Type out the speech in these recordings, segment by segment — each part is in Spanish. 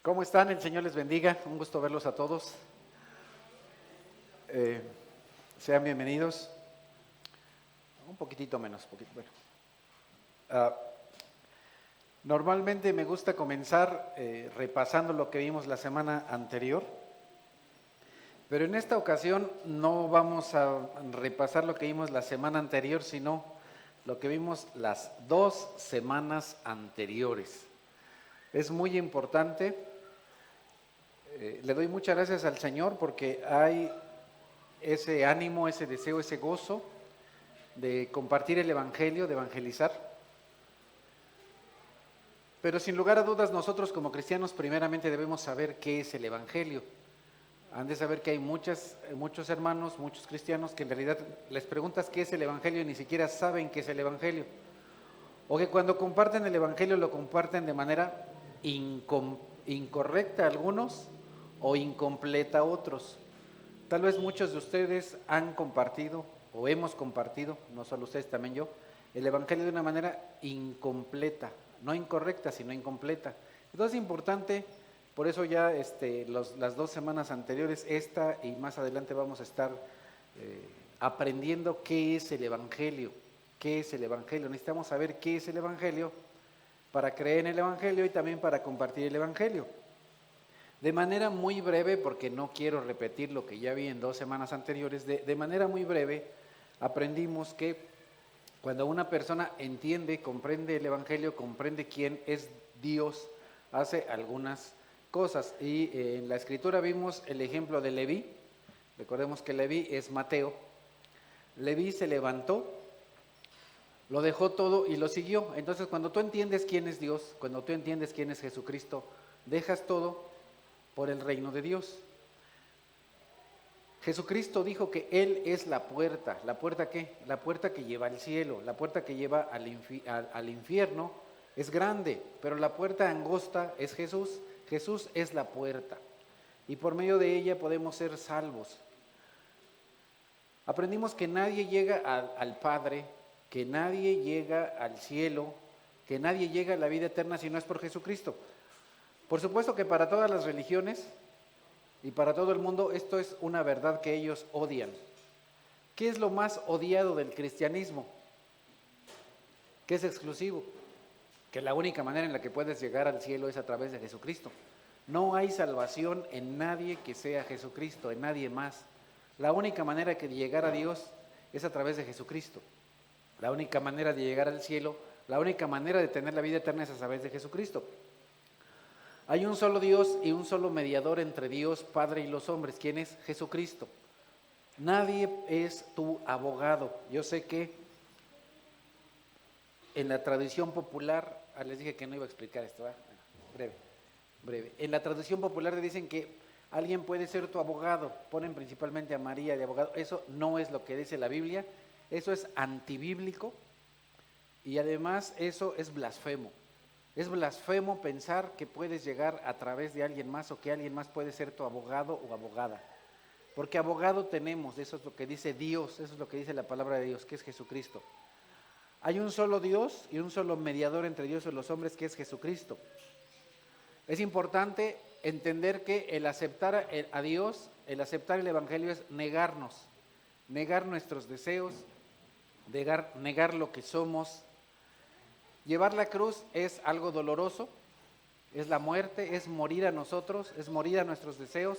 ¿Cómo están? El Señor les bendiga. Un gusto verlos a todos. Sean bienvenidos. Un poquitito menos. Bueno. Normalmente me gusta comenzar repasando lo que vimos la semana anterior, pero en esta ocasión no vamos a repasar lo que vimos la semana anterior, sino lo que vimos las 2 semanas anteriores. Es muy importante. Le doy muchas gracias al Señor porque hay ese ánimo, ese deseo, ese gozo de compartir el Evangelio, de evangelizar. Pero sin lugar a dudas nosotros como cristianos primeramente debemos saber qué es el Evangelio. Han de saber que hay muchos hermanos, muchos cristianos que en realidad les preguntas qué es el Evangelio y ni siquiera saben qué es el Evangelio. O que cuando comparten el Evangelio lo comparten de manera incorrecta a algunos o incompleta a otros. Tal vez muchos de ustedes han compartido o hemos compartido, no solo ustedes, también yo, el Evangelio de una manera incompleta, no incorrecta, sino incompleta. Entonces es importante, por eso ya las 2 semanas anteriores, esta y más adelante vamos a estar aprendiendo qué es el Evangelio. ¿Qué es el Evangelio? Necesitamos saber qué es el Evangelio para creer en el Evangelio y también para compartir el Evangelio. De manera muy breve, porque no quiero repetir lo que ya vi en 2 semanas anteriores, de manera muy breve aprendimos que cuando una persona entiende, comprende el Evangelio, comprende quién es Dios, hace algunas cosas. Y en la Escritura vimos el ejemplo de Leví. Recordemos que Leví es Mateo. Leví se levantó, lo dejó todo y lo siguió. Entonces cuando tú entiendes quién es Dios, cuando tú entiendes quién es Jesucristo, dejas todo por el reino de Dios. Jesucristo dijo que Él es la puerta. ¿La puerta qué? La puerta que lleva al cielo, la puerta que lleva al infierno es grande, pero la puerta angosta es Jesús. Jesús es la puerta y por medio de ella podemos ser salvos. Aprendimos que nadie llega al Padre, que nadie llega al cielo, que nadie llega a la vida eterna si no es por Jesucristo. Por supuesto que para todas las religiones y para todo el mundo esto es una verdad que ellos odian. ¿Qué es lo más odiado del cristianismo? Que es exclusivo, que la única manera en la que puedes llegar al cielo es a través de Jesucristo. No hay salvación en nadie que sea Jesucristo, en nadie más. La única manera de llegar a Dios es a través de Jesucristo. La única manera de llegar al cielo, la única manera de tener la vida eterna es a través de Jesucristo. Hay un solo Dios y un solo mediador entre Dios, Padre y los hombres. ¿Quién es? Jesucristo. Nadie es tu abogado. Yo sé que en la tradición popular, les dije que no iba a explicar esto, ¿verdad? Bueno, breve. En la tradición popular le dicen que alguien puede ser tu abogado. Ponen principalmente a María de abogado. Eso no es lo que dice la Biblia. Eso es antibíblico y además eso es blasfemo. Es blasfemo pensar que puedes llegar a través de alguien más o que alguien más puede ser tu abogado o abogada. Porque abogado tenemos, eso es lo que dice Dios, eso es lo que dice la palabra de Dios, que es Jesucristo. Hay un solo Dios y un solo mediador entre Dios y los hombres, que es Jesucristo. Es importante entender que el aceptar a Dios, el aceptar el Evangelio es negarnos, negar nuestros deseos, negar lo que somos. Llevar la cruz es algo doloroso, es la muerte, es morir a nosotros, es morir a nuestros deseos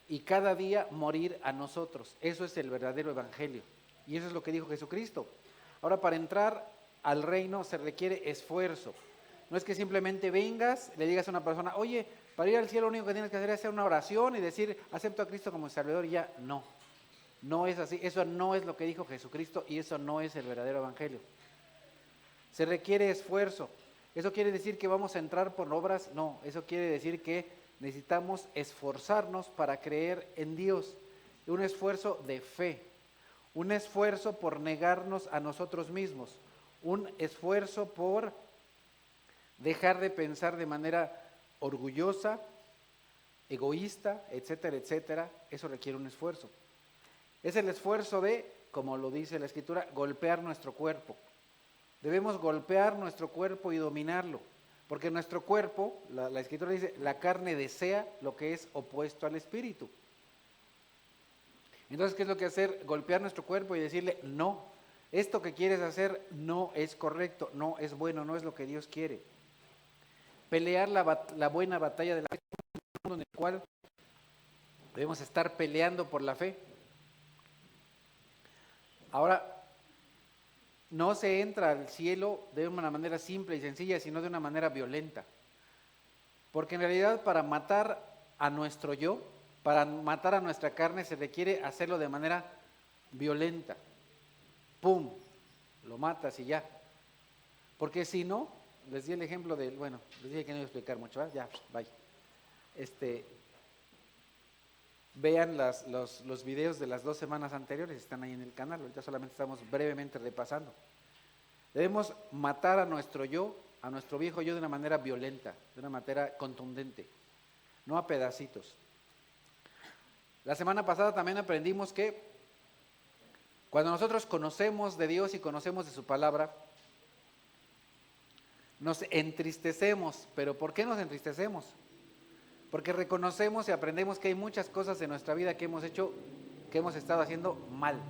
y cada día morir a nosotros. Eso es el verdadero evangelio y eso es lo que dijo Jesucristo. Ahora, para entrar al reino se requiere esfuerzo. No es que simplemente vengas, le digas a una persona, oye, para ir al cielo lo único que tienes que hacer es hacer una oración y decir, acepto a Cristo como Salvador y ya. No es así, eso no es lo que dijo Jesucristo y eso no es el verdadero evangelio. Se requiere esfuerzo. ¿Eso quiere decir que vamos a entrar por obras? No, eso quiere decir que necesitamos esforzarnos para creer en Dios. Un esfuerzo de fe, un esfuerzo por negarnos a nosotros mismos, un esfuerzo por dejar de pensar de manera orgullosa, egoísta, etcétera, etcétera. Eso requiere un esfuerzo. Es el esfuerzo de, como lo dice la Escritura, golpear nuestro cuerpo. Debemos golpear nuestro cuerpo y dominarlo. Porque nuestro cuerpo, la Escritura dice, la carne desea lo que es opuesto al espíritu. Entonces, ¿qué es lo que hacer? Golpear nuestro cuerpo y decirle, no, esto que quieres hacer no es correcto, no es bueno, no es lo que Dios quiere. Pelear la buena batalla de la fe, en el cual debemos estar peleando por la fe. Ahora, no se entra al cielo de una manera simple y sencilla, sino de una manera violenta. Porque en realidad para matar a nuestro yo, para matar a nuestra carne, se requiere hacerlo de manera violenta. ¡Pum! Lo matas y ya. Porque si no, les di el ejemplo de, bueno, les dije que no iba a explicar mucho, ¿verdad? Ya, bye. Vean los videos de las 2 semanas anteriores, están ahí en el canal, ahorita solamente estamos brevemente repasando. Debemos matar a nuestro yo, a nuestro viejo yo de una manera violenta, de una manera contundente, no a pedacitos. La semana pasada también aprendimos que cuando nosotros conocemos de Dios y conocemos de su palabra, nos entristecemos. ¿Pero por qué nos entristecemos? Porque reconocemos y aprendemos que hay muchas cosas en nuestra vida que hemos hecho, que hemos estado haciendo mal.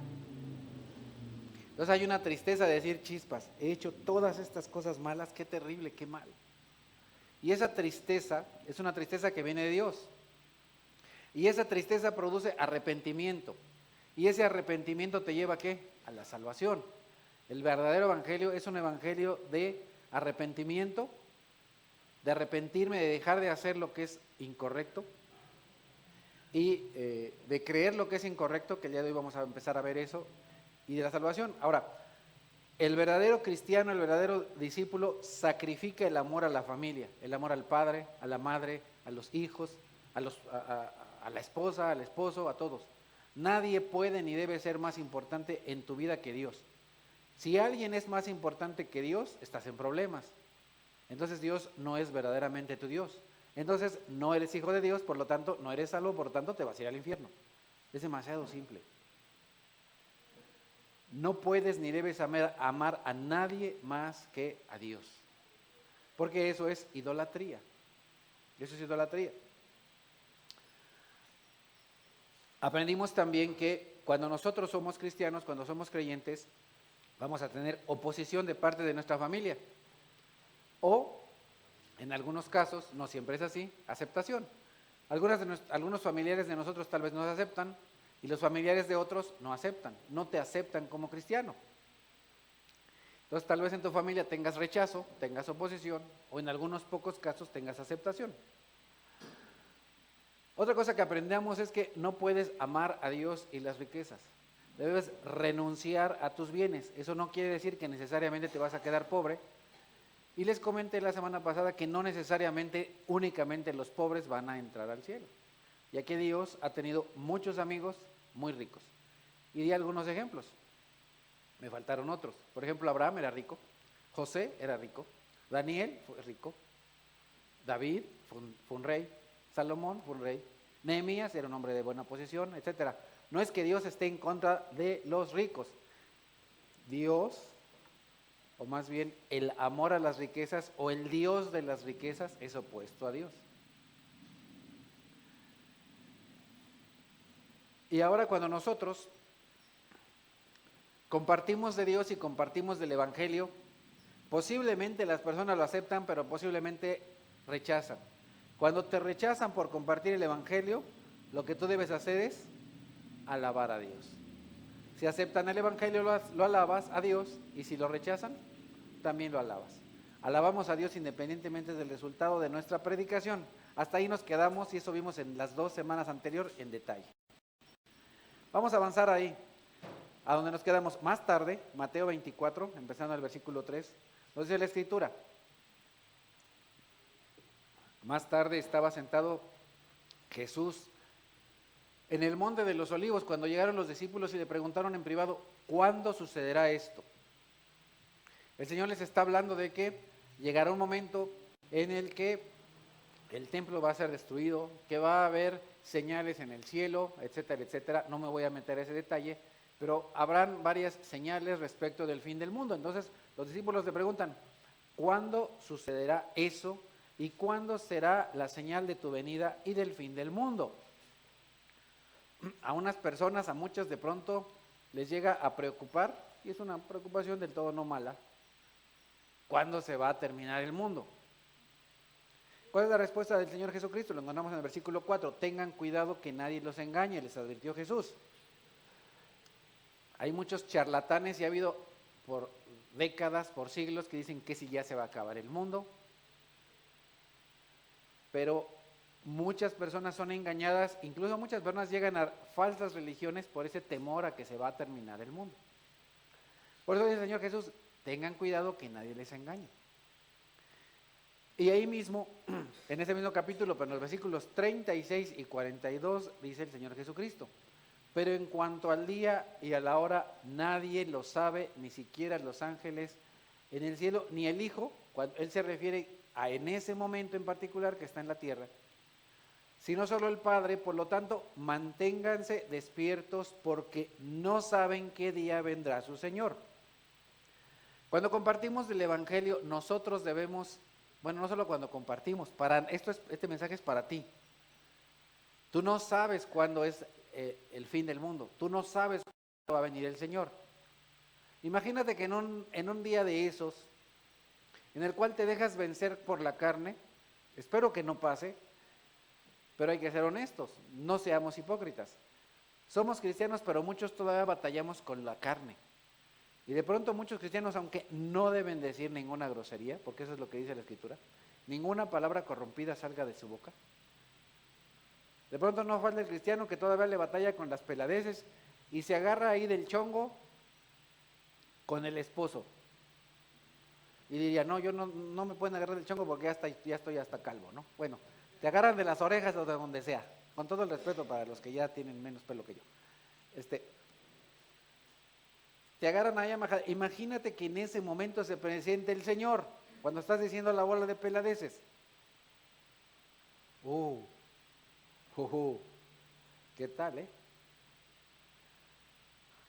Entonces hay una tristeza de decir, chispas, he hecho todas estas cosas malas, qué terrible, qué mal. Y esa tristeza es una tristeza que viene de Dios. Y esa tristeza produce arrepentimiento. Y ese arrepentimiento te lleva ¿a qué? A la salvación. El verdadero evangelio es un evangelio de arrepentimiento, de arrepentirme, de dejar de hacer lo que es incorrecto y de creer lo que es incorrecto, que el día de hoy vamos a empezar a ver eso, y de la salvación. Ahora, el verdadero cristiano, el verdadero discípulo sacrifica el amor a la familia, el amor al padre, a la madre, a los hijos, a la esposa, al esposo, a todos. Nadie puede ni debe ser más importante en tu vida que Dios. Si alguien es más importante que Dios, estás en problemas. Entonces Dios no es verdaderamente tu Dios. Entonces no eres hijo de Dios, por lo tanto no eres salvo, por lo tanto te vas a ir al infierno. Es demasiado simple. No puedes ni debes amar a nadie más que a Dios. Porque eso es idolatría. Eso es idolatría. Aprendimos también que cuando nosotros somos cristianos, cuando somos creyentes, vamos a tener oposición de parte de nuestra familia. O, en algunos casos, no siempre es así, aceptación. Algunos familiares de nosotros tal vez nos aceptan y los familiares de otros no aceptan, no te aceptan como cristiano. Entonces tal vez en tu familia tengas rechazo, tengas oposición o en algunos pocos casos tengas aceptación. Otra cosa que aprendamos es que no puedes amar a Dios y las riquezas. Debes renunciar a tus bienes. Eso no quiere decir que necesariamente te vas a quedar pobre. Y les comenté la semana pasada que no necesariamente, únicamente los pobres van a entrar al cielo, ya que Dios ha tenido muchos amigos muy ricos. Y di algunos ejemplos, me faltaron otros. Por ejemplo, Abraham era rico, José era rico, Daniel fue rico, David fue un rey, Salomón fue un rey, Nehemías era un hombre de buena posición, etc. No es que Dios esté en contra de los ricos. Dios, o más bien el amor a las riquezas o el Dios de las riquezas es opuesto a Dios. Y ahora cuando nosotros compartimos de Dios y compartimos del Evangelio, posiblemente las personas lo aceptan, pero posiblemente rechazan. Cuando te rechazan por compartir el Evangelio, lo que tú debes hacer es alabar a Dios. Si aceptan el Evangelio, lo alabas a Dios, y si lo rechazan, también lo alabas. Alabamos a Dios independientemente del resultado de nuestra predicación. Hasta ahí nos quedamos y eso vimos en las 2 semanas anteriores en detalle. Vamos a avanzar ahí, a donde nos quedamos más tarde, Mateo 24, empezando el versículo 3, nos dice la Escritura. Más tarde estaba sentado Jesús en el monte de los olivos cuando llegaron los discípulos y le preguntaron en privado, ¿cuándo sucederá esto? El Señor les está hablando de que llegará un momento en el que el templo va a ser destruido, que va a haber señales en el cielo, etcétera, etcétera. No me voy a meter a ese detalle, pero habrán varias señales respecto del fin del mundo. Entonces los discípulos le preguntan, ¿Cuándo sucederá eso? ¿Y cuándo será la señal de tu venida y del fin del mundo? A unas personas, a muchas de pronto les llega a preocupar, y es una preocupación del todo no mala, ¿cuándo se va a terminar el mundo? ¿Cuál es la respuesta del Señor Jesucristo? Lo encontramos en el versículo 4. Tengan cuidado que nadie los engañe, les advirtió Jesús. Hay muchos charlatanes y ha habido por décadas, por siglos, que dicen que si ya se va a acabar el mundo. Pero muchas personas son engañadas, incluso muchas personas llegan a falsas religiones por ese temor a que se va a terminar el mundo. Por eso dice el Señor Jesús, tengan cuidado que nadie les engañe. Y ahí mismo, en ese mismo capítulo, pero en los versículos 36 y 42, dice el Señor Jesucristo, pero en cuanto al día y a la hora, nadie lo sabe, ni siquiera los ángeles en el cielo, ni el Hijo, cuando Él se refiere a en ese momento en particular que está en la tierra, sino solo el Padre. Por lo tanto, manténganse despiertos porque no saben qué día vendrá su Señor. Cuando compartimos del Evangelio, nosotros debemos, bueno, no solo cuando compartimos, este mensaje es para ti. Tú no sabes cuándo es el fin del mundo, tú no sabes cuándo va a venir el Señor. Imagínate que en un día de esos, en el cual te dejas vencer por la carne, espero que no pase, pero hay que ser honestos, no seamos hipócritas. Somos cristianos, pero muchos todavía batallamos con la carne. Y de pronto muchos cristianos, aunque no deben decir ninguna grosería, porque eso es lo que dice la Escritura, ninguna palabra corrompida salga de su boca. De pronto no falta el cristiano que todavía le batalla con las peladeces y se agarra ahí del chongo con el esposo. Y diría, no, yo no me pueden agarrar del chongo porque ya estoy hasta calvo, ¿no? Bueno, te agarran de las orejas o de donde sea, con todo el respeto para los que ya tienen menos pelo que yo. Te agarran ahí, imagínate que en ese momento se presente el Señor, cuando estás diciendo la bola de peladeces. ¿Qué tal,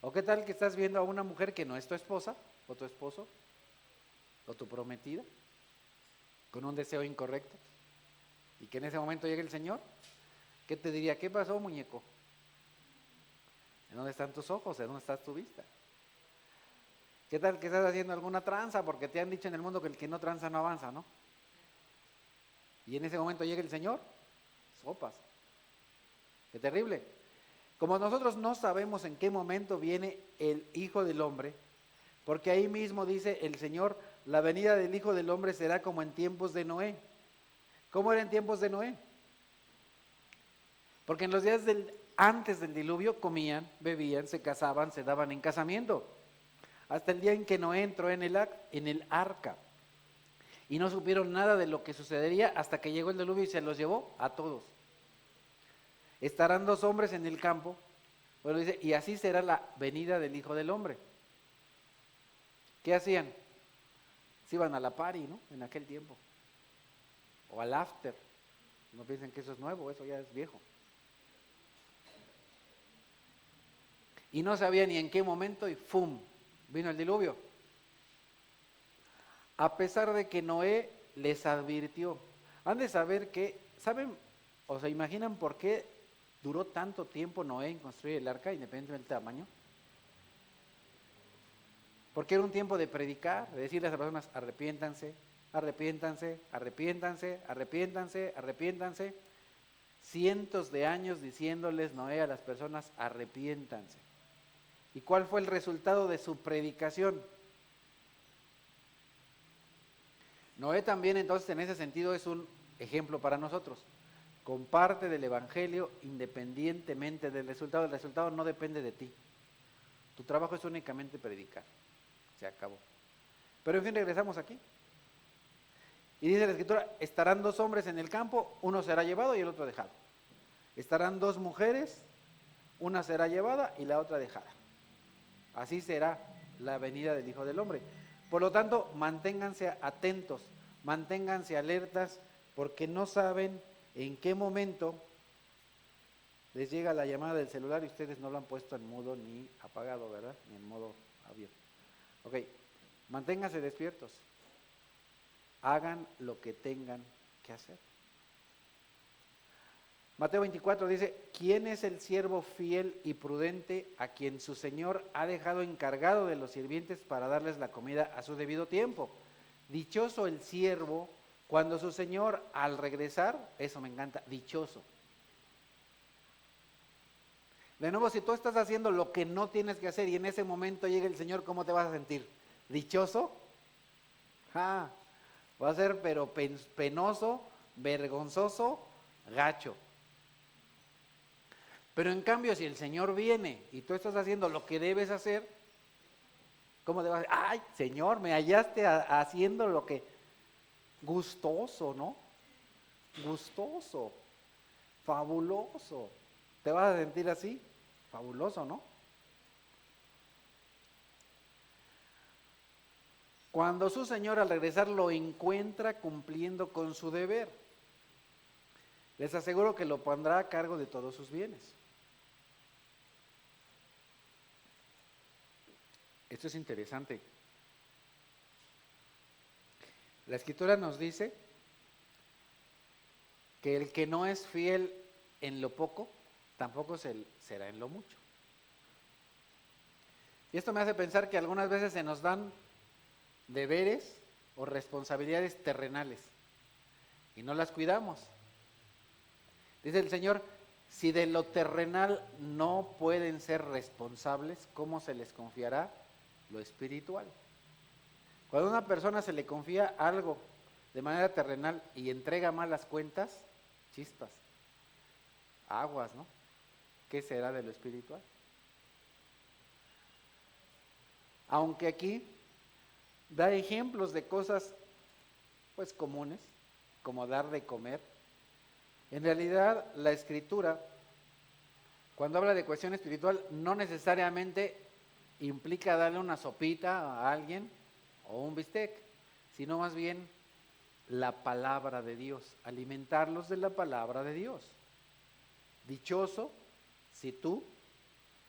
¿O qué tal que estás viendo a una mujer que no es tu esposa, o tu esposo, o tu prometida, con un deseo incorrecto, y que en ese momento llegue el Señor? ¿Qué te diría? ¿Qué pasó, muñeco? ¿En dónde están tus ojos? ¿En dónde está tu vista? ¿Qué tal que estás haciendo alguna tranza? Porque te han dicho en el mundo que el que no tranza no avanza, ¿no? Y en ese momento llega el Señor, sopas. Qué terrible. Como nosotros no sabemos en qué momento viene el Hijo del Hombre, porque ahí mismo dice el Señor, la venida del Hijo del Hombre será como en tiempos de Noé. ¿Cómo era en tiempos de Noé? Porque en los días antes del diluvio comían, bebían, se casaban, se daban en casamiento. Hasta el día en que Noé entró en el arca. Y no supieron nada de lo que sucedería hasta que llegó el diluvio y se los llevó a todos. Estarán dos hombres en el campo, bueno, dice, y así será la venida del Hijo del Hombre. ¿Qué hacían? Se iban a la party, ¿no? En aquel tiempo. O al after. No piensen que eso es nuevo, eso ya es viejo. Y no sabía ni en qué momento y ¡fum! Vino el diluvio. A pesar de que Noé les advirtió. Han de saber que, ¿saben o se imaginan por qué duró tanto tiempo Noé en construir el arca, independientemente del tamaño? Porque era un tiempo de predicar, de decirle a las personas, arrepiéntanse, arrepiéntanse, arrepiéntanse, arrepiéntanse, arrepiéntanse. Cientos de años diciéndoles Noé a las personas, arrepiéntanse. ¿Y cuál fue el resultado de su predicación? Noé también entonces en ese sentido es un ejemplo para nosotros. Comparte del Evangelio independientemente del resultado. El resultado no depende de ti. Tu trabajo es únicamente predicar. Se acabó. Pero en fin, regresamos aquí. Y dice la Escritura, estarán dos hombres en el campo, uno será llevado y el otro dejado. Estarán dos mujeres, una será llevada y la otra dejada. Así será la venida del Hijo del Hombre. Por lo tanto, manténganse atentos, manténganse alertas, porque no saben en qué momento les llega la llamada del celular y ustedes no lo han puesto en mudo ni apagado, ¿verdad? Ni en modo abierto. Ok, manténganse despiertos. hagan lo que tengan que hacer. Mateo 24 dice, ¿quién es el siervo fiel y prudente a quien su señor ha dejado encargado de los sirvientes para darles la comida a su debido tiempo? Dichoso el siervo cuando su señor al regresar, eso me encanta, dichoso. De nuevo, si tú estás haciendo lo que no tienes que hacer y en ese momento llega el Señor, ¿cómo te vas a sentir? ¿Dichoso? Va a ser pero penoso, vergonzoso, gacho. Pero en cambio, si el Señor viene y tú estás haciendo lo que debes hacer, ¿cómo te vas a decir? Ay, Señor, me hallaste haciendo lo que... Gustoso, ¿no? Gustoso, fabuloso. ¿Te vas a sentir así? Fabuloso, ¿no? Cuando su señor al regresar lo encuentra cumpliendo con su deber, les aseguro que lo pondrá a cargo de todos sus bienes. Esto es interesante. La Escritura nos dice que el que no es fiel en lo poco, tampoco será en lo mucho. Y esto me hace pensar que algunas veces se nos dan deberes o responsabilidades terrenales y no las cuidamos. Dice el Señor, si de lo terrenal no pueden ser responsables, ¿cómo se les confiará lo espiritual? Cuando a una persona se le confía algo de manera terrenal y entrega malas cuentas, chispas, aguas, ¿no? ¿Qué será de lo espiritual? Aunque aquí da ejemplos de cosas pues comunes, como dar de comer. En realidad la Escritura, cuando habla de cuestión espiritual, no necesariamente implica darle una sopita a alguien o un bistec, sino más bien la palabra de Dios, alimentarlos de la palabra de Dios. Dichoso si tú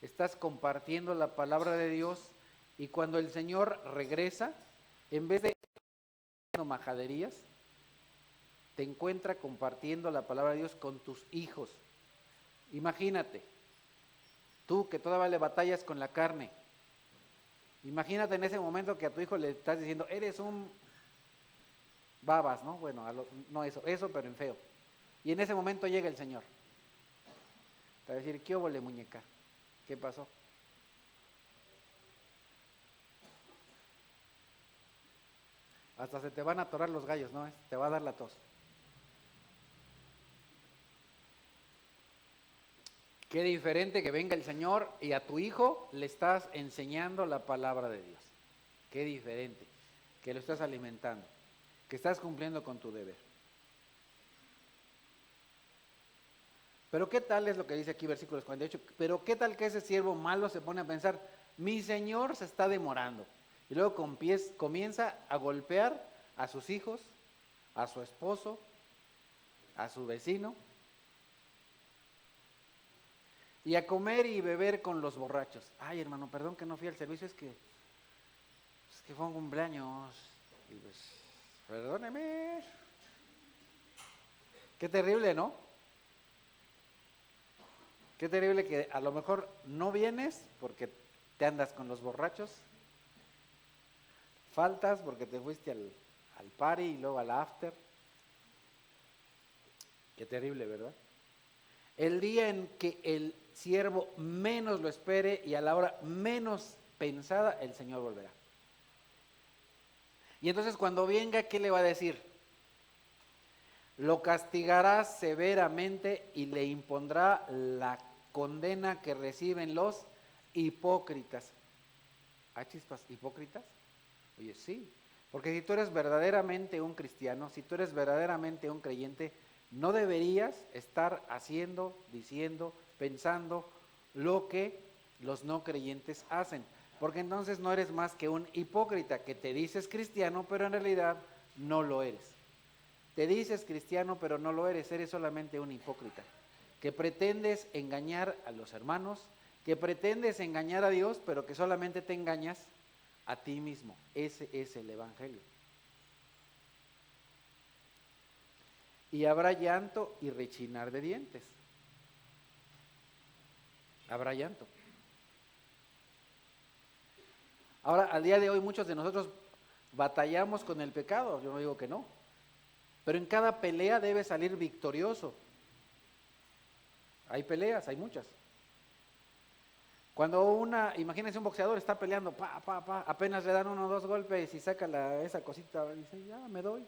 estás compartiendo la palabra de Dios y cuando el Señor regresa, en vez de majaderías, te encuentra compartiendo la palabra de Dios con tus hijos. Imagínate, tú que todavía le batallas con la carne, imagínate en ese momento que a tu hijo le estás diciendo, eres un babas, ¿no? Bueno, no eso, pero en feo. Y en ese momento llega el Señor. Te va a decir, ¿qué óvole, muñeca? ¿Qué pasó? Hasta se te van a atorar los gallos, ¿no? Te va a dar la tos. Qué diferente que venga el Señor y a tu hijo le estás enseñando la palabra de Dios. Qué diferente, que lo estás alimentando, que estás cumpliendo con tu deber. Pero qué tal es lo que dice aquí versículos 48, pero qué tal que ese siervo malo se pone a pensar, mi Señor se está demorando. Y luego comienza a golpear a sus hijos, a su esposo, a su vecino, y a comer y beber con los borrachos. Ay, hermano, perdón que no fui al servicio, es que fue un cumpleaños. Y pues, perdóneme. Qué terrible, ¿no? Qué terrible que a lo mejor no vienes porque te andas con los borrachos, faltas porque te fuiste al party y luego al after. Qué terrible, ¿verdad? El día en que el siervo menos lo espere y a la hora menos pensada, el Señor volverá. Y entonces cuando venga, ¿qué le va a decir? Lo castigará severamente y le impondrá la condena que reciben los hipócritas. ¿Ah, chispas, hipócritas? Oye, sí, porque si tú eres verdaderamente un cristiano, si tú eres verdaderamente un creyente, no deberías estar haciendo, diciendo, pensando lo que los no creyentes hacen, porque entonces no eres más que un hipócrita que te dices cristiano, pero en realidad no lo eres. Te dices cristiano, pero no lo eres, eres solamente un hipócrita, que pretendes engañar a los hermanos, que pretendes engañar a Dios, pero que solamente te engañas a ti mismo. Ese es el evangelio. y habrá llanto y rechinar de dientes. Habrá llanto. Ahora, al día de hoy muchos de nosotros batallamos con el pecado, yo no digo que no, pero en cada pelea debe salir victorioso. Hay peleas, hay muchas. Cuando imagínense un boxeador está peleando, apenas le dan 1 o 2 golpes y saca esa cosita, dice, ya me doy,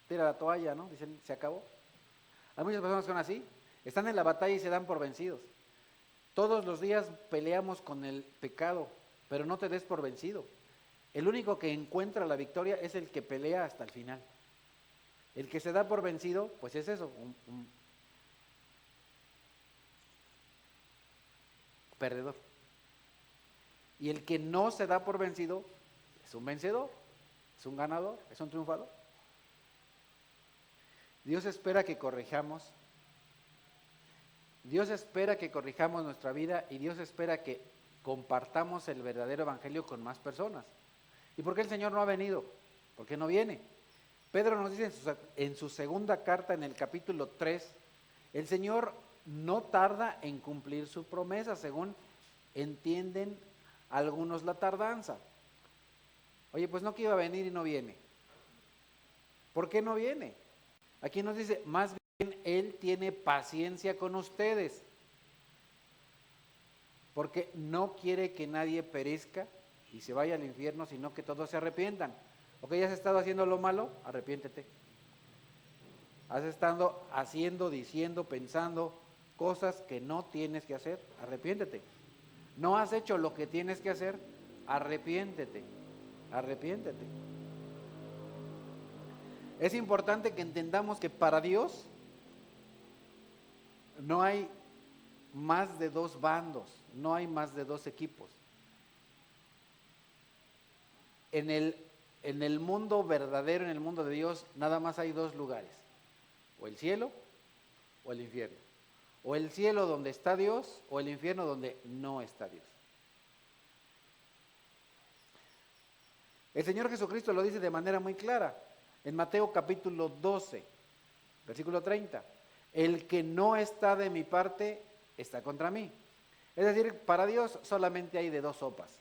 tira la toalla, ¿no? Dicen, se acabó. Hay muchas personas que son así, están en la batalla y se dan por vencidos. Todos los días peleamos con el pecado, pero no te des por vencido. El único que encuentra la victoria es el que pelea hasta el final. El que se da por vencido, pues es eso, un perdedor. Y el que no se da por vencido es un vencedor, es un ganador, es un triunfador. Dios espera que corrijamos. Dios espera que corrijamos nuestra vida y Dios espera que compartamos el verdadero evangelio con más personas. ¿Y por qué el Señor no ha venido? ¿Por qué no viene? Pedro nos dice en su segunda carta, en el capítulo 3, el Señor no tarda en cumplir su promesa, según entienden algunos la tardanza. Oye, pues no que iba a venir y no viene. ¿Por qué no viene? Aquí nos dice, más bien Él tiene paciencia con ustedes, porque no quiere que nadie perezca y se vaya al infierno, sino que todos se arrepientan. Ok, ¿has estado haciendo lo malo? Arrepiéntete. Has estado haciendo, diciendo, pensando cosas que no tienes que hacer, arrepiéntete. No has hecho lo que tienes que hacer, arrepiéntete, arrepiéntete. Es importante que entendamos que para Dios no hay más de 2 bandos, no hay más de 2 equipos. En el mundo verdadero, en el mundo de Dios, nada más hay 2 lugares, o el cielo o el infierno. O el cielo donde está Dios, o el infierno donde no está Dios. El Señor Jesucristo lo dice de manera muy clara, en Mateo capítulo 12, versículo 30. El que no está de mi parte, está contra mí. Es decir, para Dios solamente hay de 2 sopas.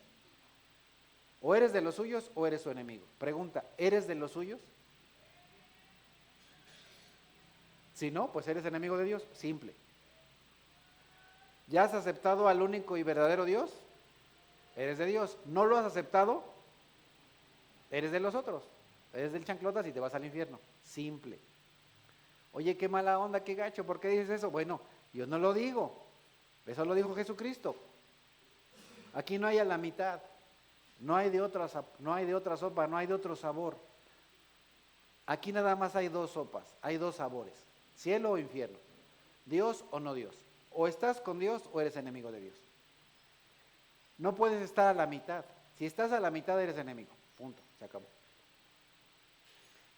O eres de los suyos o eres su enemigo. Pregunta, ¿eres de los suyos? Si no, pues eres enemigo de Dios, simple. ¿Ya has aceptado al único y verdadero Dios? Eres de Dios. ¿No lo has aceptado? Eres de los otros. Eres del chanclotas y te vas al infierno. Simple. Oye, qué mala onda, qué gacho, ¿por qué dices eso? Bueno, yo no lo digo. Eso lo dijo Jesucristo. Aquí no hay a la mitad. No hay de otra sopa, no hay de otro sabor. Aquí nada más hay 2 sopas, hay 2 sabores. Cielo o infierno. Dios o no Dios. O estás con Dios o eres enemigo de Dios. No puedes estar a la mitad. Si estás a la mitad eres enemigo. Punto, se acabó.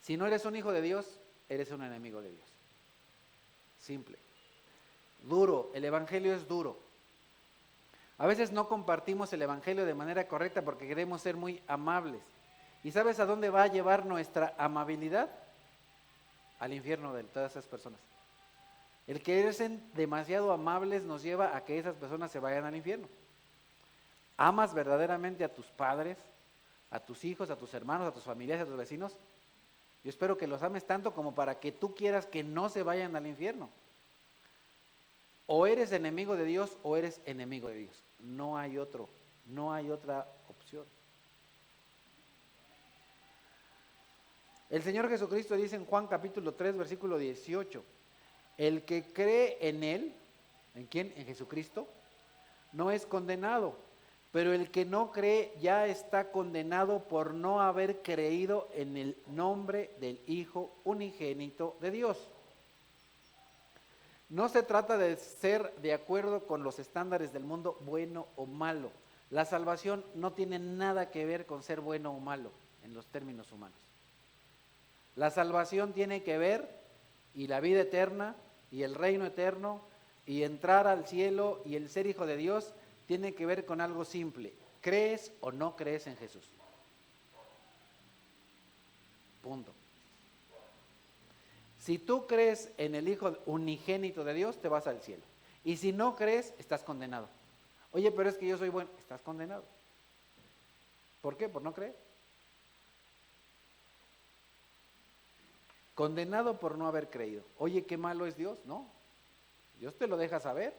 Si no eres un hijo de Dios, eres un enemigo de Dios. Simple. Duro, el evangelio es duro. A veces no compartimos el evangelio de manera correcta porque queremos ser muy amables. ¿Y sabes a dónde va a llevar nuestra amabilidad? Al infierno de todas esas personas. El que ser demasiado amables nos lleva a que esas personas se vayan al infierno. ¿Amas verdaderamente a tus padres, a tus hijos, a tus hermanos, a tus familiares, a tus vecinos? Yo espero que los ames tanto como para que tú quieras que no se vayan al infierno. O eres enemigo de Dios o eres enemigo de Dios. No hay otra opción. El Señor Jesucristo dice en Juan capítulo 3, versículo 18, el que cree en Él, ¿en quién? En Jesucristo, no es condenado, pero el que no cree ya está condenado por no haber creído en el nombre del Hijo unigénito de Dios. No se trata de ser de acuerdo con los estándares del mundo, bueno o malo. La salvación no tiene nada que ver con ser bueno o malo en los términos humanos. La salvación tiene que ver, y la vida eterna, y el reino eterno, y entrar al cielo, y el ser hijo de Dios, tiene que ver con algo simple. ¿Crees o no crees en Jesús? Punto. Si tú crees en el Hijo unigénito de Dios, te vas al cielo. Y si no crees, estás condenado. Oye, pero es que yo soy bueno. Estás condenado. ¿Por qué? Por no creer. Condenado por no haber creído. Oye, qué malo es Dios. No, Dios te lo deja saber.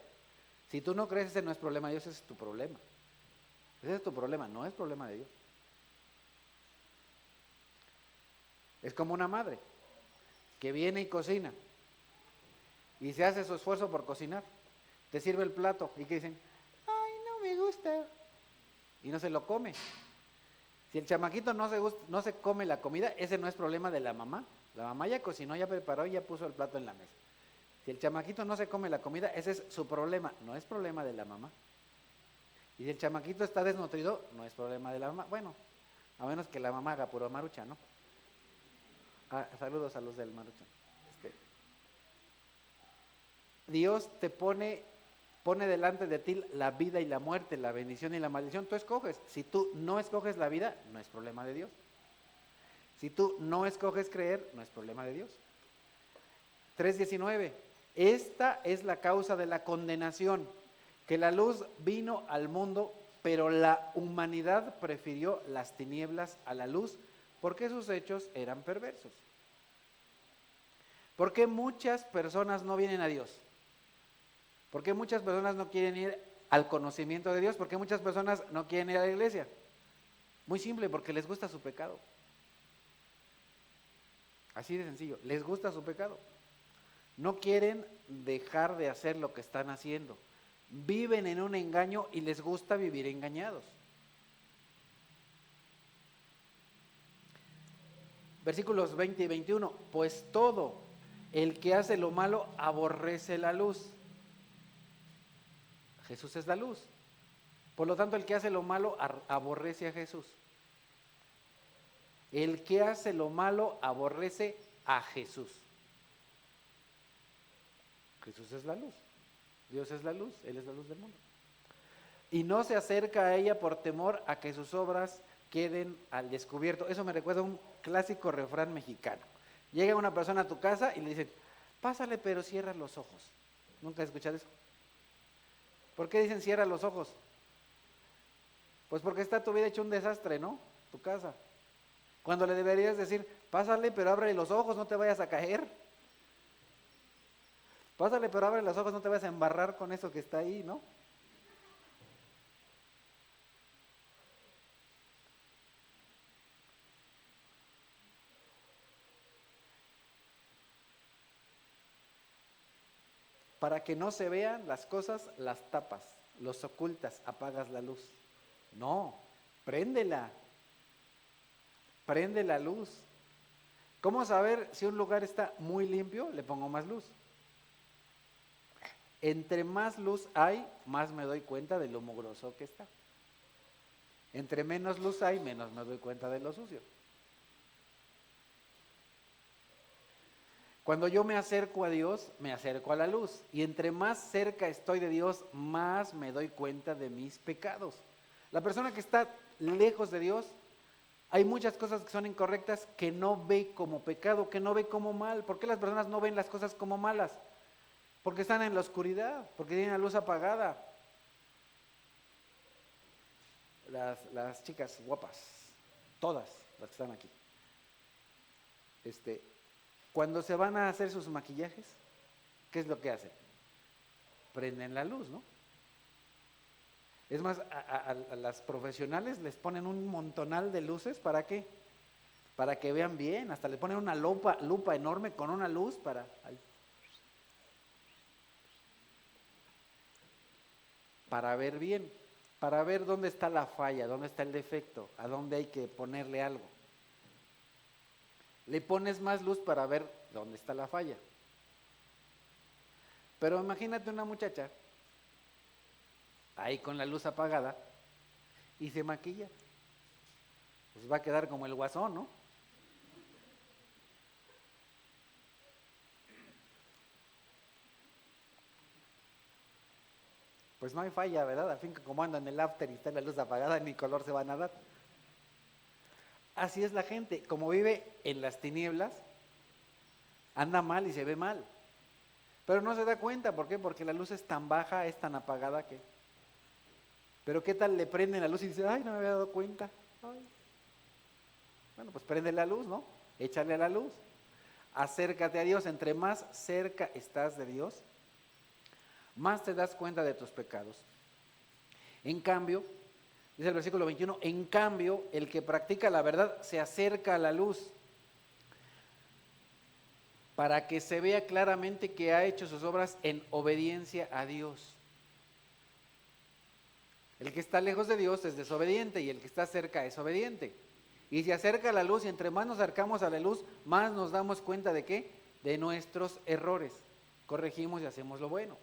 Si tú no crees, ese no es problema de Dios, ese es tu problema. Ese es tu problema, no es problema de Dios. Es como una madre que viene y cocina y se hace su esfuerzo por cocinar. Te sirve el plato y que dicen, ay, no me gusta. Y no se lo come. Si el chamaquito no se come la comida, ese no es problema de la mamá. La mamá ya cocinó, ya preparó y ya puso el plato en la mesa. Si el chamaquito no se come la comida, ese es su problema, no es problema de la mamá. Y si el chamaquito está desnutrido, no es problema de la mamá. Bueno, a menos que la mamá haga puro marucha, ¿no? Saludos a los del marucha. Dios te pone delante de ti la vida y la muerte, la bendición y la maldición. Tú escoges. Si tú no escoges la vida, no es problema de Dios. Si tú no escoges creer, no es problema de Dios. 3:19. Esta es la causa de la condenación, que la luz vino al mundo, pero la humanidad prefirió las tinieblas a la luz, porque sus hechos eran perversos. ¿Por qué muchas personas no vienen a Dios? ¿Por qué muchas personas no quieren ir al conocimiento de Dios? ¿Por qué muchas personas no quieren ir a la iglesia? Muy simple, porque les gusta su pecado. Así de sencillo, les gusta su pecado. No quieren dejar de hacer lo que están haciendo. Viven en un engaño y les gusta vivir engañados. Versículos 20 y 21. Pues todo el que hace lo malo aborrece la luz. Jesús es la luz. Por lo tanto, el que hace lo malo aborrece a Jesús. El que hace lo malo aborrece a Jesús. Jesús es la luz. Dios es la luz. Él es la luz del mundo. Y no se acerca a ella por temor a que sus obras queden al descubierto. Eso me recuerda a un clásico refrán mexicano. Llega una persona a tu casa y le dicen, pásale pero cierra los ojos. ¿Nunca has escuchado eso? ¿Por qué dicen cierra los ojos? Pues porque está tu vida hecho un desastre, ¿no? Tu casa. Cuando le deberías decir, pásale pero abre los ojos, no te vayas a caer. Pásale pero abre los ojos, no te vayas a embarrar con eso que está ahí, ¿no? Para que no se vean las cosas, las tapas, los ocultas, apagas la luz. No, préndela. Prende la luz. ¿Cómo saber si un lugar está muy limpio? Le pongo más luz. Entre más luz hay, más me doy cuenta de lo mugroso que está. Entre menos luz hay, menos me doy cuenta de lo sucio. Cuando yo me acerco a Dios, me acerco a la luz. Y entre más cerca estoy de Dios, más me doy cuenta de mis pecados. La persona que está lejos de Dios, hay muchas cosas que son incorrectas que no ve como pecado, que no ve como mal. ¿Por qué las personas no ven las cosas como malas? Porque están en la oscuridad, porque tienen la luz apagada. Las chicas guapas, todas las que están aquí. Cuando se van a hacer sus maquillajes, ¿qué es lo que hacen? Prenden la luz, ¿no? Es más, a las profesionales les ponen un montonal de luces, ¿para qué? Para que vean bien, hasta le ponen una lupa enorme con una luz para ver bien, para ver dónde está la falla, dónde está el defecto, a dónde hay que ponerle algo. Le pones más luz para ver dónde está la falla. Pero imagínate una muchacha ahí con la luz apagada y se maquilla. Pues va a quedar como el Guasón, ¿no? Pues no hay falla, ¿verdad? Al fin que como anda en el after y está la luz apagada, ni color se van a dar. Así es la gente, como vive en las tinieblas, anda mal y se ve mal. Pero no se da cuenta, ¿por qué? Porque la luz es tan baja, es tan apagada que... Pero ¿qué tal le prenden la luz y dice, ay, no me había dado cuenta? Ay. Bueno, pues prende la luz, ¿no? Échale a la luz. Acércate a Dios. Entre más cerca estás de Dios, más te das cuenta de tus pecados. En cambio, dice el versículo 21, en cambio, el que practica la verdad se acerca a la luz para que se vea claramente que ha hecho sus obras en obediencia a Dios. El que está lejos de Dios es desobediente y el que está cerca es obediente. Y se acerca a la luz y entre más nos acercamos a la luz, más nos damos cuenta de ¿qué? De nuestros errores. Corregimos y hacemos lo bueno.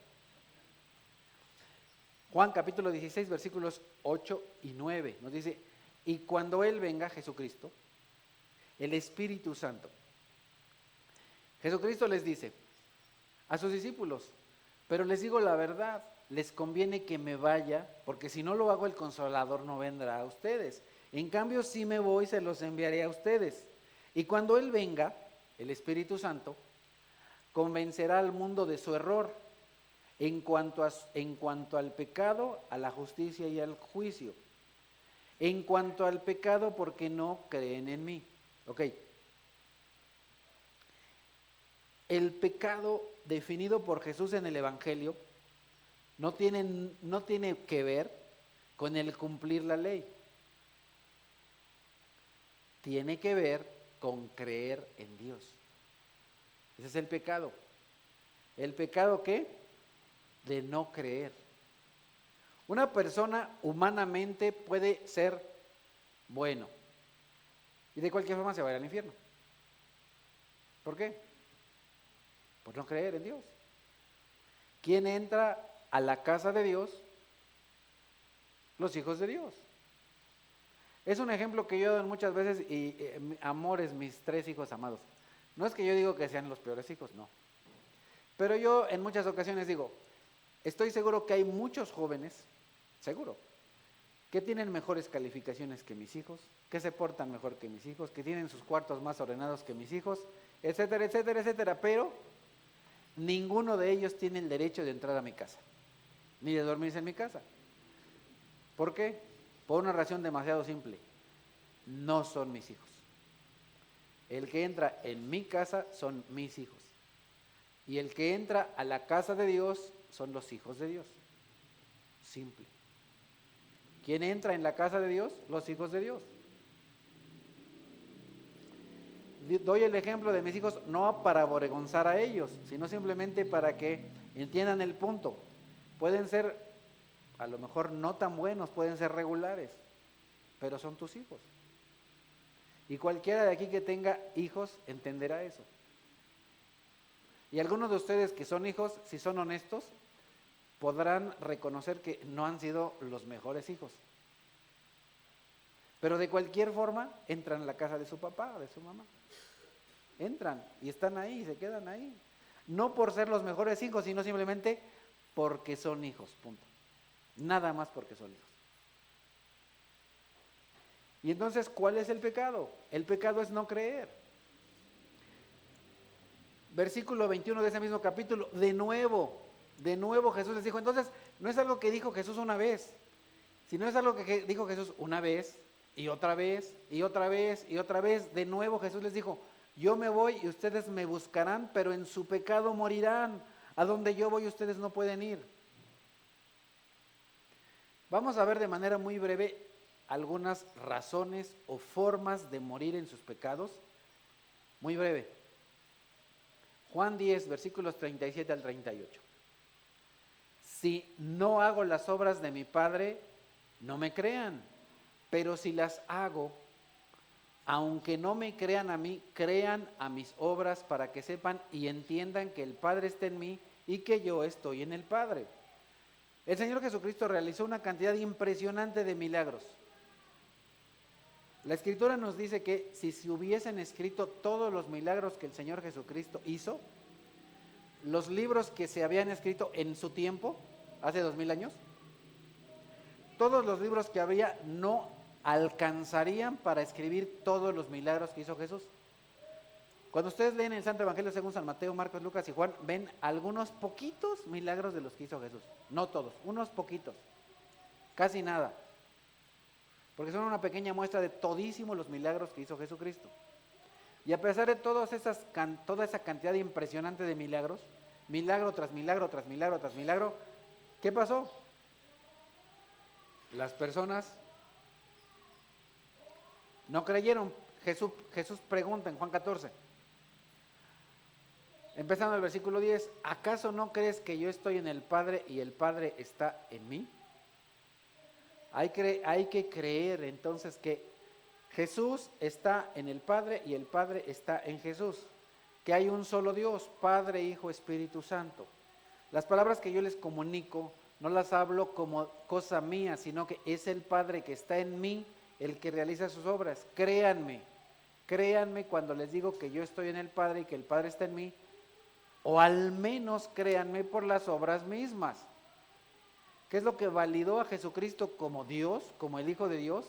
Juan capítulo 16 versículos 8 y 9 nos dice, y cuando Él venga, Jesucristo, el Espíritu Santo, Jesucristo les dice a sus discípulos, pero les digo la verdad, les conviene que me vaya, porque si no lo hago el Consolador no vendrá a ustedes. En cambio, si me voy, se los enviaré a ustedes. Y cuando Él venga, el Espíritu Santo, convencerá al mundo de su error en cuanto al pecado, a la justicia y al juicio. En cuanto al pecado, porque no creen en mí. Ok. El pecado definido por Jesús en el Evangelio no tiene que ver con el cumplir la ley. Tiene que ver con creer en Dios. Ese es el pecado. ¿El pecado qué? De no creer. Una persona humanamente puede ser bueno y de cualquier forma se va a ir al infierno. ¿Por qué? Por no creer en Dios. ¿Quién entra a la casa de Dios? Los hijos de Dios. Es un ejemplo que yo he dado muchas veces y amores, mis 3 hijos amados. No es que yo digo que sean los peores hijos, no. Pero yo en muchas ocasiones digo, estoy seguro que hay muchos jóvenes, seguro, que tienen mejores calificaciones que mis hijos, que se portan mejor que mis hijos, que tienen sus cuartos más ordenados que mis hijos, etcétera, etcétera, etcétera, pero ninguno de ellos tiene el derecho de entrar a mi casa, ni de dormirse en mi casa. ¿Por qué? Por una razón demasiado simple. No son mis hijos. El que entra en mi casa son mis hijos. Y el que entra a la casa de Dios son los hijos de Dios. Simple. ¿Quién entra en la casa de Dios? Los hijos de Dios. Doy el ejemplo de mis hijos no para avergonzar a ellos, sino simplemente para que entiendan el punto. Pueden ser, a lo mejor no tan buenos, pueden ser regulares, pero son tus hijos. Y cualquiera de aquí que tenga hijos entenderá eso. Y algunos de ustedes que son hijos, si son honestos, podrán reconocer que no han sido los mejores hijos. Pero de cualquier forma entran a la casa de su papá o de su mamá. Entran y están ahí y se quedan ahí. No por ser los mejores hijos, sino simplemente porque son hijos, punto. Nada más porque son hijos. Y entonces, ¿cuál es el pecado? El pecado es no creer. Versículo 21 de ese mismo capítulo, de nuevo Jesús les dijo, entonces no es algo que dijo Jesús una vez, sino es algo que dijo Jesús una vez y otra vez y otra vez y otra vez. De nuevo Jesús les dijo, yo me voy y ustedes me buscarán, pero en su pecado morirán. A donde yo voy ustedes no pueden ir. Vamos a ver de manera muy breve algunas razones o formas de morir en sus pecados. Muy breve. Juan 10, versículos 37 al 38. Si no hago las obras de mi Padre, no me crean, pero si las hago, aunque no me crean a mí, crean a mis obras para que sepan y entiendan que el Padre está en mí y que yo estoy en el Padre. El Señor Jesucristo realizó una cantidad impresionante de milagros. La Escritura nos dice que si se hubiesen escrito todos los milagros que el Señor Jesucristo hizo, los libros que se habían escrito en su tiempo, hace 2000 años, todos los libros que había no alcanzarían para escribir todos los milagros que hizo Jesús. Cuando ustedes leen el Santo Evangelio según San Mateo, Marcos, Lucas y Juan, ven algunos poquitos milagros de los que hizo Jesús. No todos, unos poquitos. Casi nada. Porque son una pequeña muestra de todísimos los milagros que hizo Jesucristo. Y a pesar de toda esa cantidad impresionante de milagros, milagro tras milagro, tras milagro, tras milagro, ¿qué pasó? Las personas no creyeron. Jesús pregunta en Juan 14, empezando el versículo 10, ¿acaso no crees que yo estoy en el Padre y el Padre está en mí? Hay que creer entonces que Jesús está en el Padre y el Padre está en Jesús, que hay un solo Dios, Padre, Hijo, Espíritu Santo. Las palabras que yo les comunico no las hablo como cosa mía, sino que es el Padre que está en mí el que realiza sus obras. Créanme cuando les digo que yo estoy en el Padre y que el Padre está en mí, o al menos créanme por las obras mismas. ¿Qué es lo que validó a Jesucristo como Dios, como el Hijo de Dios?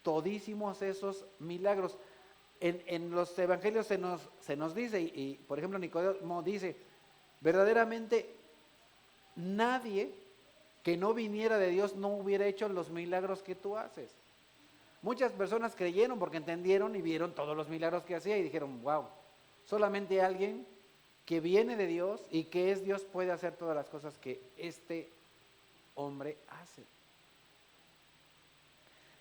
Todísimos esos milagros. En los evangelios se nos dice, y por ejemplo Nicodemo dice, verdaderamente nadie que no viniera de Dios no hubiera hecho los milagros que tú haces. Muchas personas creyeron porque entendieron y vieron todos los milagros que hacía y dijeron, wow, solamente alguien que viene de Dios y que es Dios puede hacer todas las cosas que este hombre hace.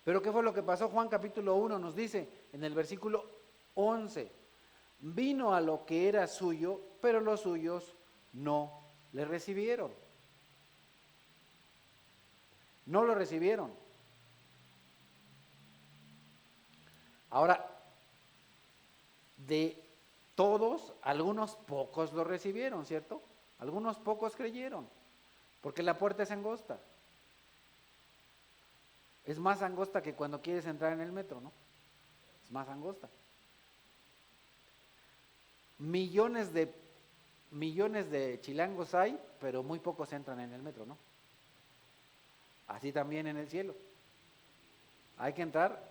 Pero ¿qué fue lo que pasó? Juan capítulo 1 nos dice en el versículo 11, vino a lo que era suyo, pero los suyos no le recibieron. No lo recibieron. Ahora, de todos, algunos pocos lo recibieron, ¿cierto? Algunos pocos creyeron, porque la puerta es angosta. Es más angosta que cuando quieres entrar en el metro, ¿no? Es más angosta. Millones de chilangos hay, pero muy pocos entran en el metro, ¿no? Así también en el cielo. Hay que entrar,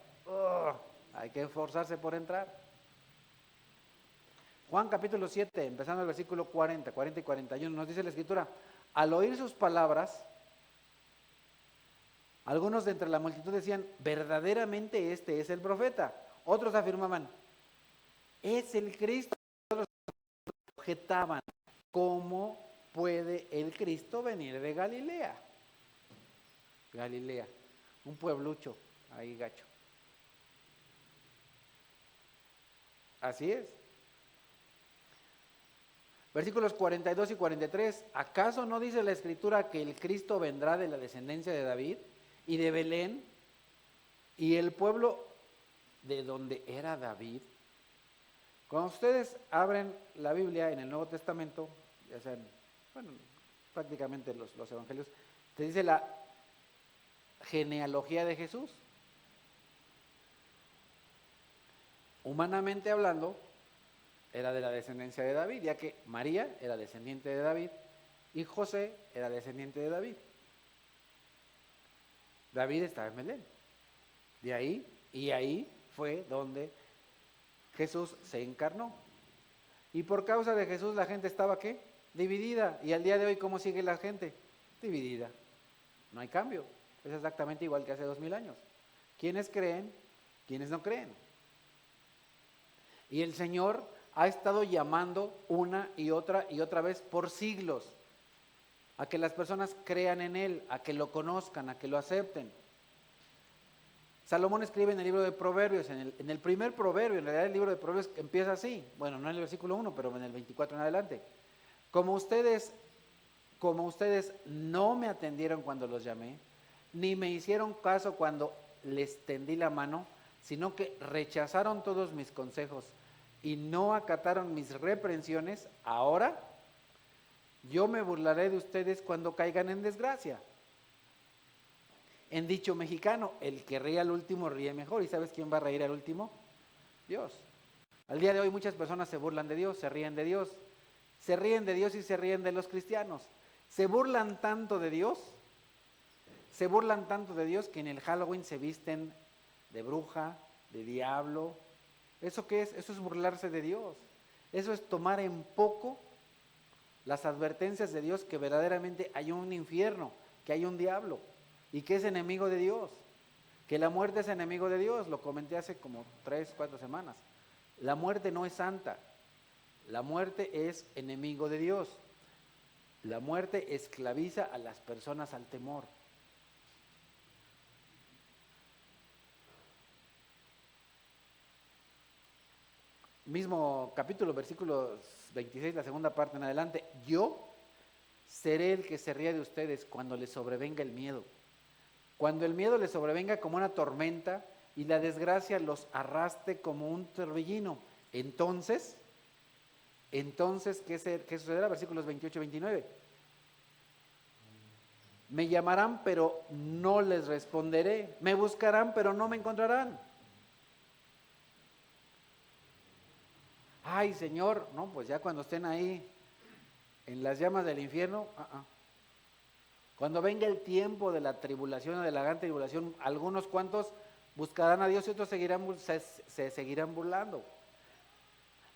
hay que esforzarse por entrar. Juan capítulo 7, empezando el versículo 40 y 41, nos dice la Escritura, al oír sus palabras, algunos de entre la multitud decían, verdaderamente este es el profeta. Otros afirmaban, es el Cristo. Otros objetaban, ¿cómo puede el Cristo venir de Galilea? Galilea, un pueblucho, ahí gacho. Así es. Versículos 42 y 43, ¿acaso no dice la Escritura que el Cristo vendrá de la descendencia de David y de Belén y el pueblo de donde era David? Cuando ustedes abren la Biblia en el Nuevo Testamento, ya sean, bueno, prácticamente los evangelios, te dice la genealogía de Jesús. Humanamente hablando, era de la descendencia de David, ya que María era descendiente de David y José era descendiente de David. David estaba en Belén. Ahí fue donde Jesús se encarnó. Y por causa de Jesús la gente estaba, ¿qué? Dividida. Y al día de hoy, ¿cómo sigue la gente? Dividida. No hay cambio. Es exactamente igual que hace 2000 años. ¿Quiénes creen? ¿Quiénes no creen? Y el Señor ha estado llamando una y otra vez por siglos a que las personas crean en Él, a que lo conozcan, a que lo acepten. Salomón escribe en el libro de Proverbios, en el primer proverbio, en realidad el libro de Proverbios empieza así, bueno, no en el versículo 1, pero en el 24 en adelante. Como ustedes no me atendieron cuando los llamé, ni me hicieron caso cuando les tendí la mano, sino que rechazaron todos mis consejos y no acataron mis reprensiones, ahora yo me burlaré de ustedes cuando caigan en desgracia. En dicho mexicano, el que ríe al último ríe mejor. ¿Y sabes quién va a reír al último? Dios. Al día de hoy muchas personas se burlan de Dios, se ríen de Dios. Se ríen de Dios y se ríen de los cristianos. Se burlan tanto de Dios que en el Halloween se visten de bruja, de diablo. ¿Eso qué es? Eso es burlarse de Dios. Eso es tomar en poco las advertencias de Dios que verdaderamente hay un infierno, que hay un diablo y que es enemigo de Dios, que la muerte es enemigo de Dios. Lo comenté hace como 3, 4 semanas. La muerte no es santa, la muerte es enemigo de Dios. La muerte esclaviza a las personas al temor. Mismo capítulo, versículos 26, la segunda parte en adelante. Yo seré el que se ría de ustedes cuando les sobrevenga el miedo. Cuando el miedo les sobrevenga como una tormenta y la desgracia los arrastre como un torbellino. Entonces, ¿qué sucederá? Versículos 28 y 29. Me llamarán, pero no les responderé. Me buscarán, pero no me encontrarán. Ay, Señor, no, pues ya cuando estén ahí en las llamas del infierno, cuando venga el tiempo de la tribulación o de la gran tribulación, algunos cuantos buscarán a Dios y otros se seguirán burlando.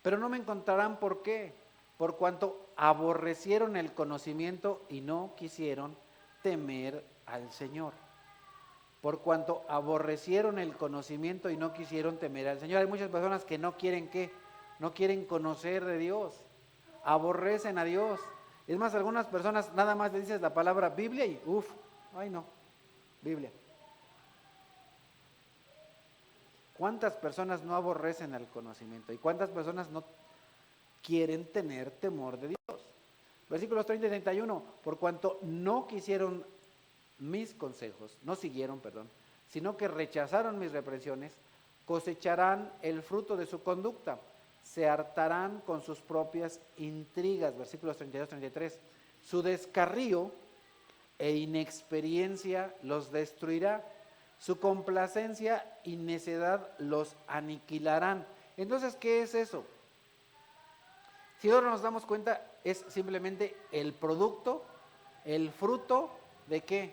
Pero no me encontrarán, ¿por qué? Por cuanto aborrecieron el conocimiento y no quisieron temer al Señor. Por cuanto aborrecieron el conocimiento y no quisieron temer al Señor. Hay muchas personas que no quieren ¿qué? No quieren conocer de Dios. Aborrecen a Dios. Es más, algunas personas nada más le dices la palabra Biblia y ay no, Biblia. ¿Cuántas personas no aborrecen el conocimiento? ¿Y cuántas personas no quieren tener temor de Dios? Versículos 30 y 31. Por cuanto no quisieron mis consejos, no siguieron, sino que rechazaron mis reprensiones, cosecharán el fruto de su conducta, se hartarán con sus propias intrigas. Versículos 32 y 33. Su descarrío e inexperiencia los destruirá, su complacencia y necedad los aniquilarán. Entonces, ¿qué es eso? Si ahora nos damos cuenta, es simplemente el producto, el fruto ¿de qué?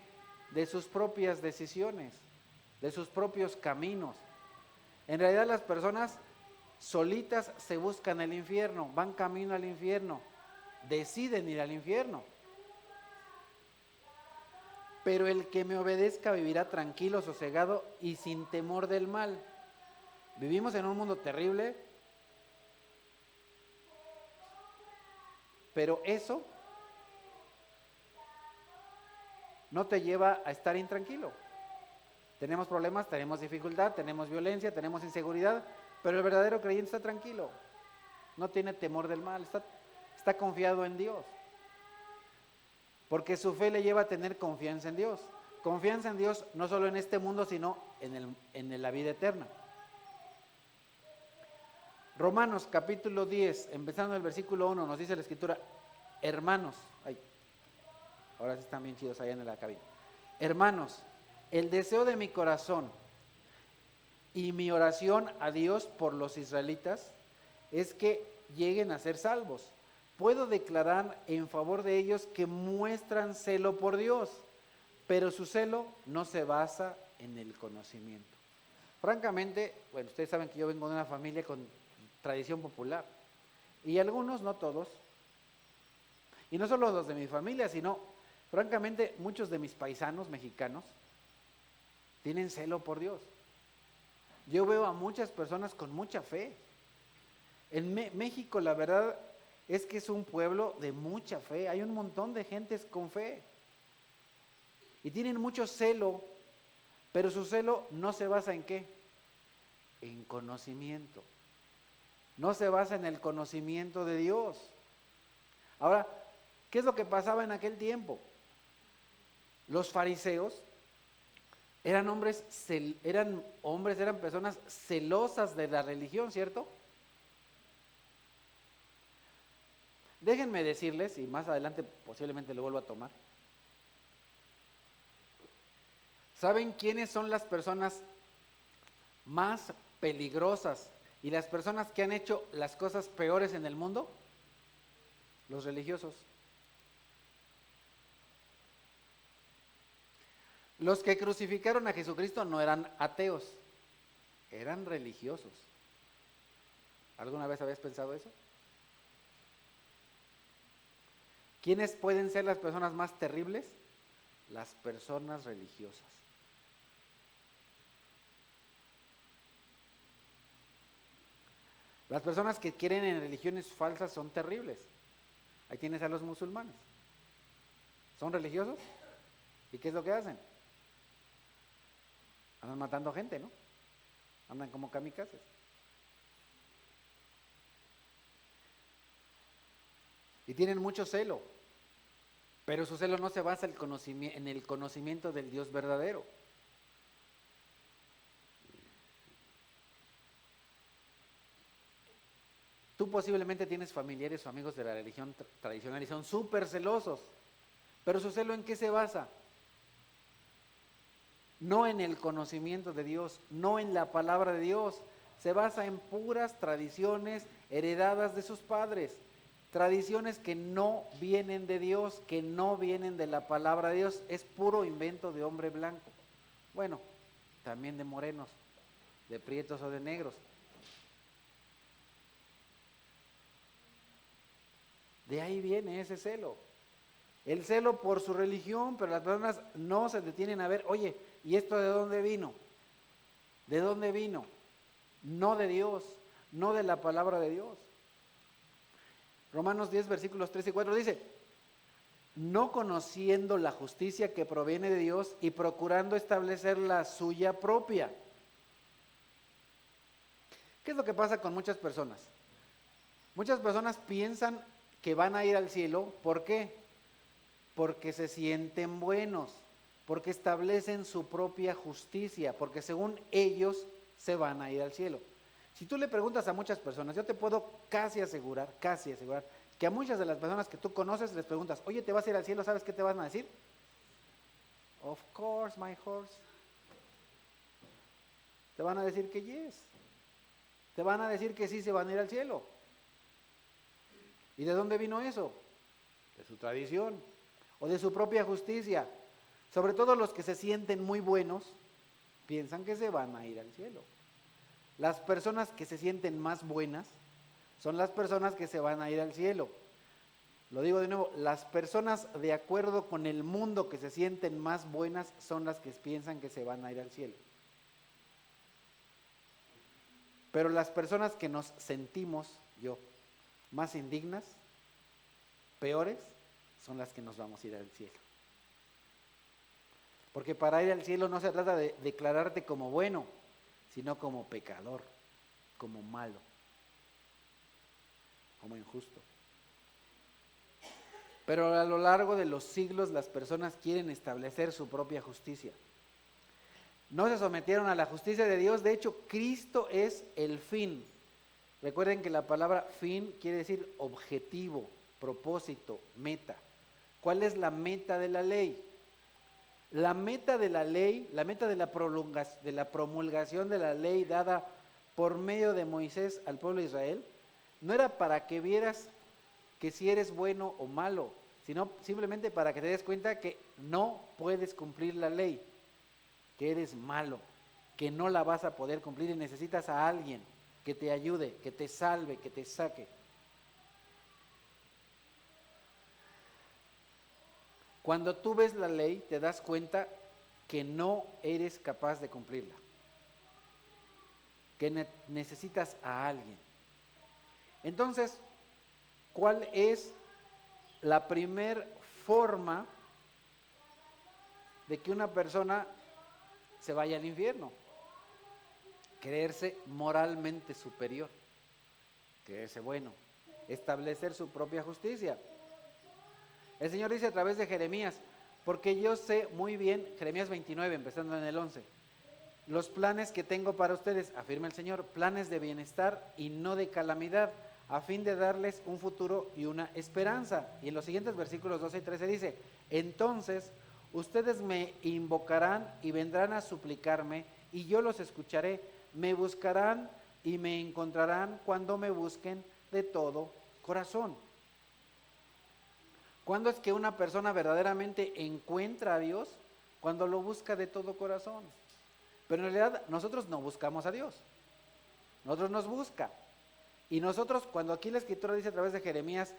De sus propias decisiones, de sus propios caminos. En realidad las personas solitas se buscan el infierno, van camino al infierno, deciden ir al infierno. Pero el que me obedezca vivirá tranquilo, sosegado y sin temor del mal. Vivimos en un mundo terrible, pero eso no te lleva a estar intranquilo. Tenemos problemas, tenemos dificultad, tenemos violencia, tenemos inseguridad, pero el verdadero creyente está tranquilo, no tiene temor del mal, está confiado en Dios. Porque su fe le lleva a tener confianza en Dios. Confianza en Dios no solo en este mundo, sino en la vida eterna. Romanos capítulo 10, empezando el versículo 1, nos dice la escritura, hermanos, ahora sí están bien chidos allá en la cabina. Hermanos, el deseo de mi corazón y mi oración a Dios por los israelitas es que lleguen a ser salvos. Puedo declarar en favor de ellos que muestran celo por Dios, pero su celo no se basa en el conocimiento. Francamente, bueno, ustedes saben que yo vengo de una familia con tradición popular, y algunos, no todos, y no solo los de mi familia, sino, francamente, muchos de mis paisanos mexicanos tienen celo por Dios. Yo veo a muchas personas con mucha fe. En México, la verdad es que es un pueblo de mucha fe, hay un montón de gentes con fe y tienen mucho celo, pero su celo no se basa en ¿qué? En conocimiento, no se basa en el conocimiento de Dios. Ahora, ¿qué es lo que pasaba en aquel tiempo? Los fariseos eran eran personas celosas de la religión, ¿cierto? Déjenme decirles, y más adelante posiblemente lo vuelvo a tomar, ¿saben quiénes son las personas más peligrosas y las personas que han hecho las cosas peores en el mundo? Los religiosos. Los que crucificaron a Jesucristo no eran ateos, eran religiosos. ¿Alguna vez habías pensado eso? ¿Quiénes pueden ser las personas más terribles? Las personas religiosas. Las personas que quieren en religiones falsas son terribles. Ahí tienes a los musulmanes. ¿Son religiosos? ¿Y qué es lo que hacen? Andan matando gente, ¿no? Andan como kamikazes. Y tienen mucho celo. Pero su celo no se basa en el conocimiento del Dios verdadero. Tú posiblemente tienes familiares o amigos de la religión tradicional y son súper celosos. Pero su celo, ¿en qué se basa? No en el conocimiento de Dios, no en la palabra de Dios. Se basa en puras tradiciones heredadas de sus padres. Tradiciones que no vienen de Dios, que no vienen de la palabra de Dios. Es puro invento de hombre blanco. Bueno, también de morenos, de prietos o de negros. De ahí viene ese celo. El celo por su religión, pero las personas no se detienen a ver, oye, ¿y esto de dónde vino? ¿De dónde vino? No de Dios, no de la palabra de Dios. Romanos 10, versículos 3 y 4 dice, no conociendo la justicia que proviene de Dios y procurando establecer la suya propia. ¿Qué es lo que pasa con muchas personas? Muchas personas piensan que van a ir al cielo, ¿por qué? Porque se sienten buenos, porque establecen su propia justicia, porque según ellos se van a ir al cielo. Si tú le preguntas a muchas personas, yo te puedo casi asegurar, que a muchas de las personas que tú conoces les preguntas, oye, ¿te vas a ir al cielo? ¿Sabes qué te van a decir? Of course, my horse. Te van a decir que yes. Te van a decir que sí se van a ir al cielo. ¿Y de dónde vino eso? De su tradición o de su propia justicia. Sobre todo los que se sienten muy buenos, piensan que se van a ir al cielo. Las personas que se sienten más buenas son las personas que se van a ir al cielo. Lo digo de nuevo, las personas de acuerdo con el mundo que se sienten más buenas son las que piensan que se van a ir al cielo. Pero las personas que nos sentimos, más indignas, peores, son las que nos vamos a ir al cielo. Porque para ir al cielo no se trata de declararte como bueno, sino como pecador, como malo, como injusto. Pero a lo largo de los siglos las personas quieren establecer su propia justicia. No se sometieron a la justicia de Dios, de hecho Cristo es el fin. Recuerden que la palabra fin quiere decir objetivo, propósito, meta. ¿Cuál es la meta de la ley? La meta de la ley, la meta de la promulgación de la ley dada por medio de Moisés al pueblo de Israel, no era para que vieras que si eres bueno o malo, sino simplemente para que te des cuenta que no puedes cumplir la ley, que eres malo, que no la vas a poder cumplir y necesitas a alguien que te ayude, que te salve, que te saque. Cuando tú ves la ley, te das cuenta que no eres capaz de cumplirla, que necesitas a alguien. Entonces, ¿cuál es la primer forma de que una persona se vaya al infierno? Creerse moralmente superior, creerse bueno, establecer su propia justicia. El Señor dice a través de Jeremías, porque yo sé muy bien, Jeremías 29, empezando en el 11, los planes que tengo para ustedes, afirma el Señor, planes de bienestar y no de calamidad, a fin de darles un futuro y una esperanza. Y en los siguientes versículos 12 y 13 dice, entonces ustedes me invocarán y vendrán a suplicarme y yo los escucharé, me buscarán y me encontrarán cuando me busquen de todo corazón. ¿Cuándo es que una persona verdaderamente encuentra a Dios? Cuando lo busca de todo corazón. Pero en realidad nosotros no buscamos a Dios. Nosotros nos busca. Y nosotros, cuando aquí la Escritura dice a través de Jeremías,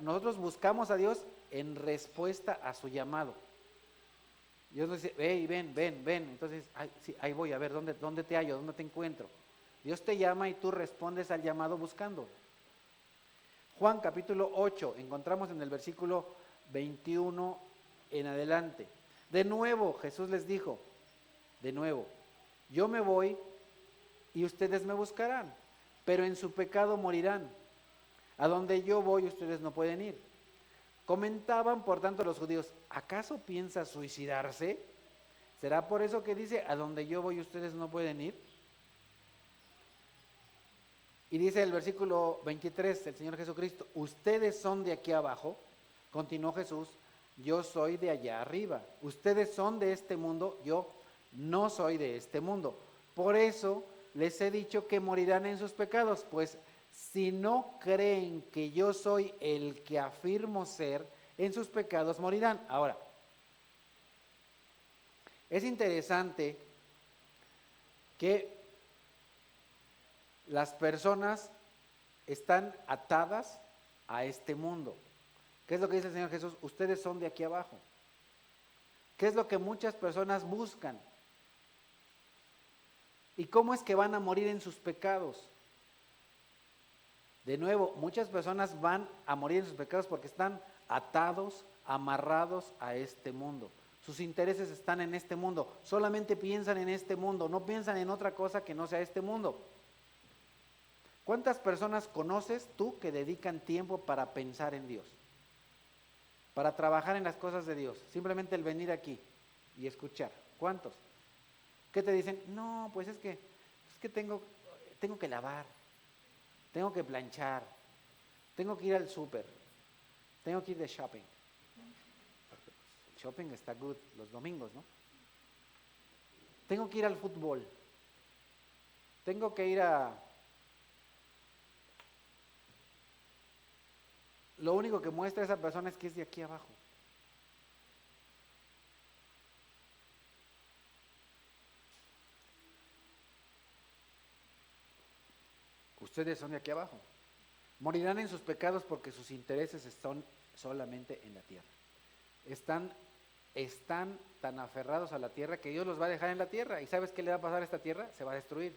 nosotros buscamos a Dios en respuesta a su llamado. Dios nos dice, hey, ven, ven, ven. Entonces, sí, ahí voy, a ver, ¿dónde te hallo? ¿Dónde te encuentro? Dios te llama y tú respondes al llamado buscando. Juan capítulo 8, encontramos en el versículo 21 en adelante. De nuevo, Jesús les dijo, de nuevo, yo me voy y ustedes me buscarán, pero en su pecado morirán. A donde yo voy ustedes no pueden ir. Comentaban por tanto los judíos, ¿acaso piensa suicidarse? ¿Será por eso que dice, a donde yo voy ustedes no pueden ir? Y dice el versículo 23, el Señor Jesucristo, ustedes son de aquí abajo, continuó Jesús, yo soy de allá arriba. Ustedes son de este mundo, yo no soy de este mundo. Por eso les he dicho que morirán en sus pecados, pues si no creen que yo soy el que afirmo ser, en sus pecados morirán. Ahora, es interesante que las personas están atadas a este mundo. ¿Qué es lo que dice el Señor Jesús? Ustedes son de aquí abajo. ¿Qué es lo que muchas personas buscan? ¿Y cómo es que van a morir en sus pecados? De nuevo, muchas personas van a morir en sus pecados porque están atados, amarrados a este mundo. Sus intereses están en este mundo. Solamente piensan en este mundo, no piensan en otra cosa que no sea este mundo. ¿Cuántas personas conoces tú que dedican tiempo para pensar en Dios? Para trabajar en las cosas de Dios. Simplemente el venir aquí y escuchar. ¿Cuántos? ¿Qué te dicen? No, pues es que tengo que lavar, tengo que planchar, tengo que ir al súper, tengo que ir de shopping. El shopping está good los domingos, ¿no? Tengo que ir al fútbol, tengo que ir a... Lo único que muestra esa persona es que es de aquí abajo. Ustedes son de aquí abajo. Morirán en sus pecados porque sus intereses están solamente en la tierra. Están tan aferrados a la tierra que Dios los va a dejar en la tierra. ¿Y sabes qué le va a pasar a esta tierra? Se va a destruir.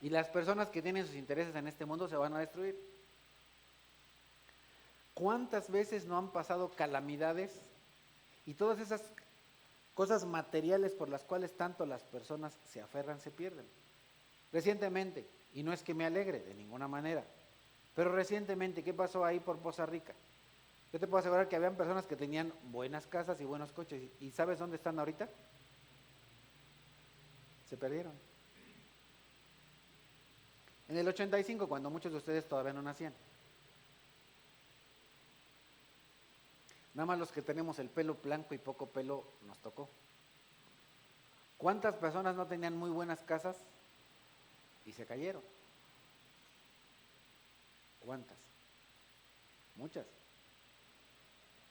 Y las personas que tienen sus intereses en este mundo se van a destruir. ¿Cuántas veces no han pasado calamidades y todas esas cosas materiales por las cuales tanto las personas se aferran, se pierden? Recientemente, y no es que me alegre de ninguna manera, pero recientemente, ¿qué pasó ahí por Poza Rica? Yo te puedo asegurar que habían personas que tenían buenas casas y buenos coches, ¿y sabes dónde están ahorita? Se perdieron. En el 85, cuando muchos de ustedes todavía no nacían. Nada más los que tenemos el pelo blanco y poco pelo nos tocó. ¿Cuántas personas no tenían muy buenas casas y se cayeron? ¿Cuántas? Muchas.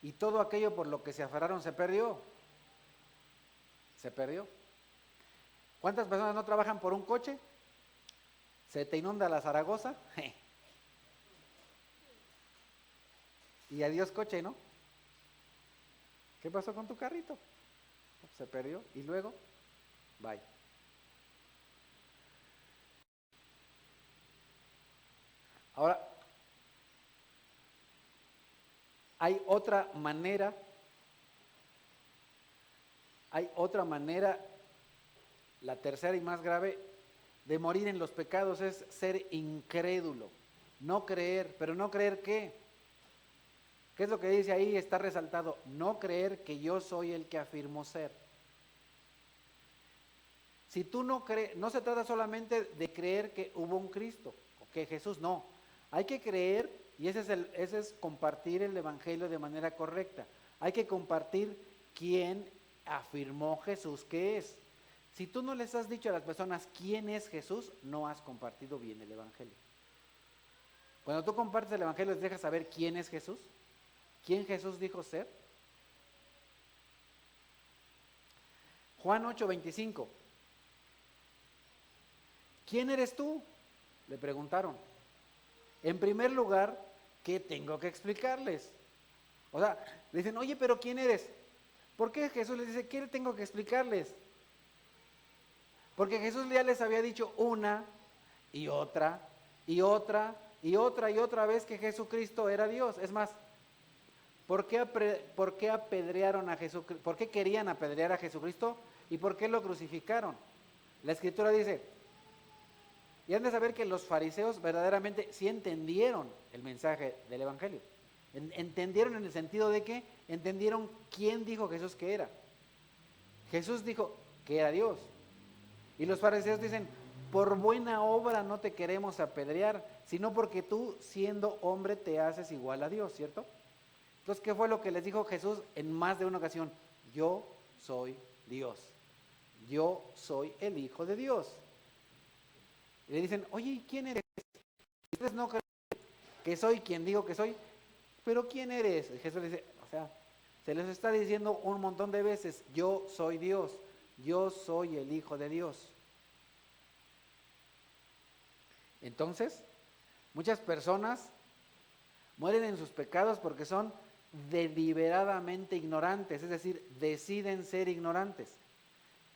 Y todo aquello por lo que se aferraron se perdió. Se perdió. ¿Cuántas personas no trabajan por un coche? Se te inunda la Zaragoza. Y adiós coche, ¿no? ¿Qué pasó con tu carrito? Se perdió y luego, bye. Ahora, hay otra manera, la tercera y más grave, de morir en los pecados es ser incrédulo, no creer. ¿Pero no creer qué? ¿Qué es lo que dice ahí? Está resaltado, no creer que yo soy el que afirmo ser. Si tú no crees, no se trata solamente de creer que hubo un Cristo, o que Jesús, no. Hay que creer, y ese es compartir el Evangelio de manera correcta. Hay que compartir quién afirmó Jesús que es. Si tú no les has dicho a las personas quién es Jesús, no has compartido bien el Evangelio. Cuando tú compartes el Evangelio, ¿les dejas saber quién es Jesús? ¿Quién Jesús dijo ser? Juan 8:25. ¿Quién eres tú? Le preguntaron. En primer lugar, ¿qué tengo que explicarles? O sea, le dicen, oye, pero ¿quién eres? ¿Por qué Jesús les dice, qué tengo que explicarles? Porque Jesús ya les había dicho una y otra y otra y otra y otra vez que Jesucristo era Dios. Es más, ¿por qué apedrearon a Jesucristo? ¿Por qué querían apedrear a Jesucristo? ¿Y por qué lo crucificaron? La Escritura dice, y han de saber que los fariseos verdaderamente sí entendieron el mensaje del Evangelio. Entendieron en el sentido de que entendieron quién dijo Jesús que era. Jesús dijo que era Dios. Y los fariseos dicen, por buena obra no te queremos apedrear, sino porque tú siendo hombre te haces igual a Dios, ¿cierto? Entonces, ¿qué fue lo que les dijo Jesús en más de una ocasión? Yo soy Dios. Yo soy el Hijo de Dios. Y le dicen, oye, ¿quién eres? ¿Ustedes no creen que soy quien digo que soy? ¿Pero quién eres? Y Jesús le dice, o sea, se les está diciendo un montón de veces, yo soy Dios, yo soy el Hijo de Dios. Entonces, muchas personas mueren en sus pecados porque son deliberadamente ignorantes, es decir, deciden ser ignorantes.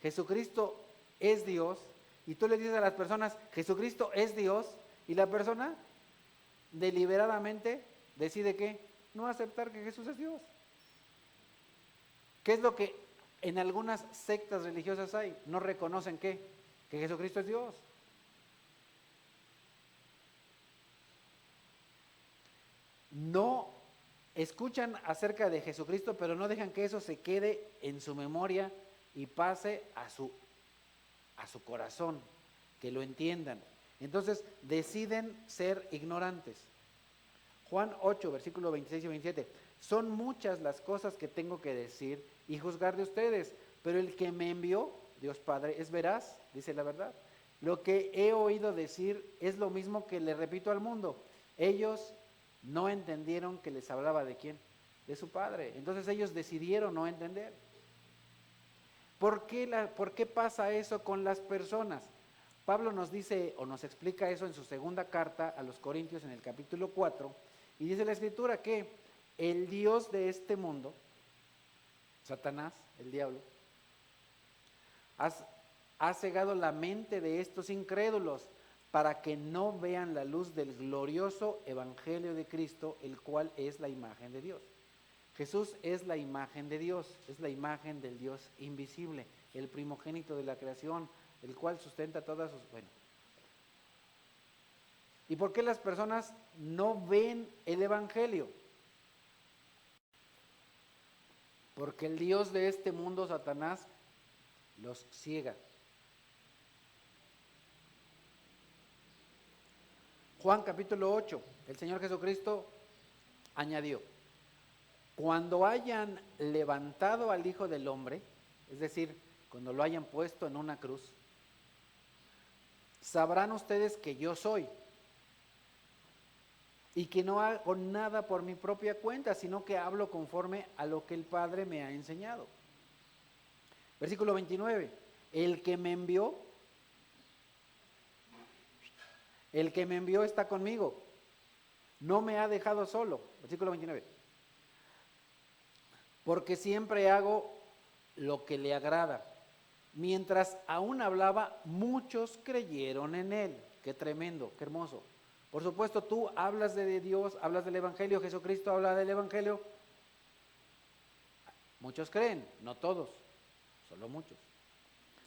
Jesucristo es Dios y tú le dices a las personas, Jesucristo es Dios, y la persona deliberadamente decide ¿qué? No aceptar que Jesús es Dios. ¿Qué es lo que en algunas sectas religiosas hay? No reconocen ¿qué? Que Jesucristo es Dios. No escuchan acerca de Jesucristo, pero no dejan que eso se quede en su memoria y pase a su corazón, que lo entiendan. Entonces deciden ser ignorantes. Juan 8, versículos 26 y 27. Son muchas las cosas que tengo que decir y juzgar de ustedes, pero el que me envió, Dios Padre, es veraz, dice la verdad. Lo que he oído decir es lo mismo que le repito al mundo. Ellos no entendieron que les hablaba de quién, de su Padre. Entonces ellos decidieron no entender. ¿Por qué pasa eso con las personas? Pablo nos dice o nos explica eso en su segunda carta a los Corintios en el capítulo 4, y dice la Escritura que el Dios de este mundo, Satanás, el diablo, ha cegado la mente de estos incrédulos para que no vean la luz del glorioso evangelio de Cristo, el cual es la imagen de Dios. Jesús es la imagen de Dios, es la imagen del Dios invisible, el primogénito de la creación, el cual sustenta todas sus... Bueno. ¿Y por qué las personas no ven el evangelio? Porque el Dios de este mundo, Satanás, los ciega. Juan capítulo 8, el Señor Jesucristo añadió, cuando hayan levantado al Hijo del Hombre, es decir, cuando lo hayan puesto en una cruz, sabrán ustedes que yo soy y que no hago nada por mi propia cuenta, sino que hablo conforme a lo que el Padre me ha enseñado. Versículo 29, el que me envió está conmigo, no me ha dejado solo. Versículo 29, porque siempre hago lo que le agrada. Mientras aún hablaba, muchos creyeron en él. Qué tremendo, qué hermoso. Por supuesto, tú hablas de Dios, hablas del Evangelio, Jesucristo habla del Evangelio. Muchos creen, no todos, solo muchos.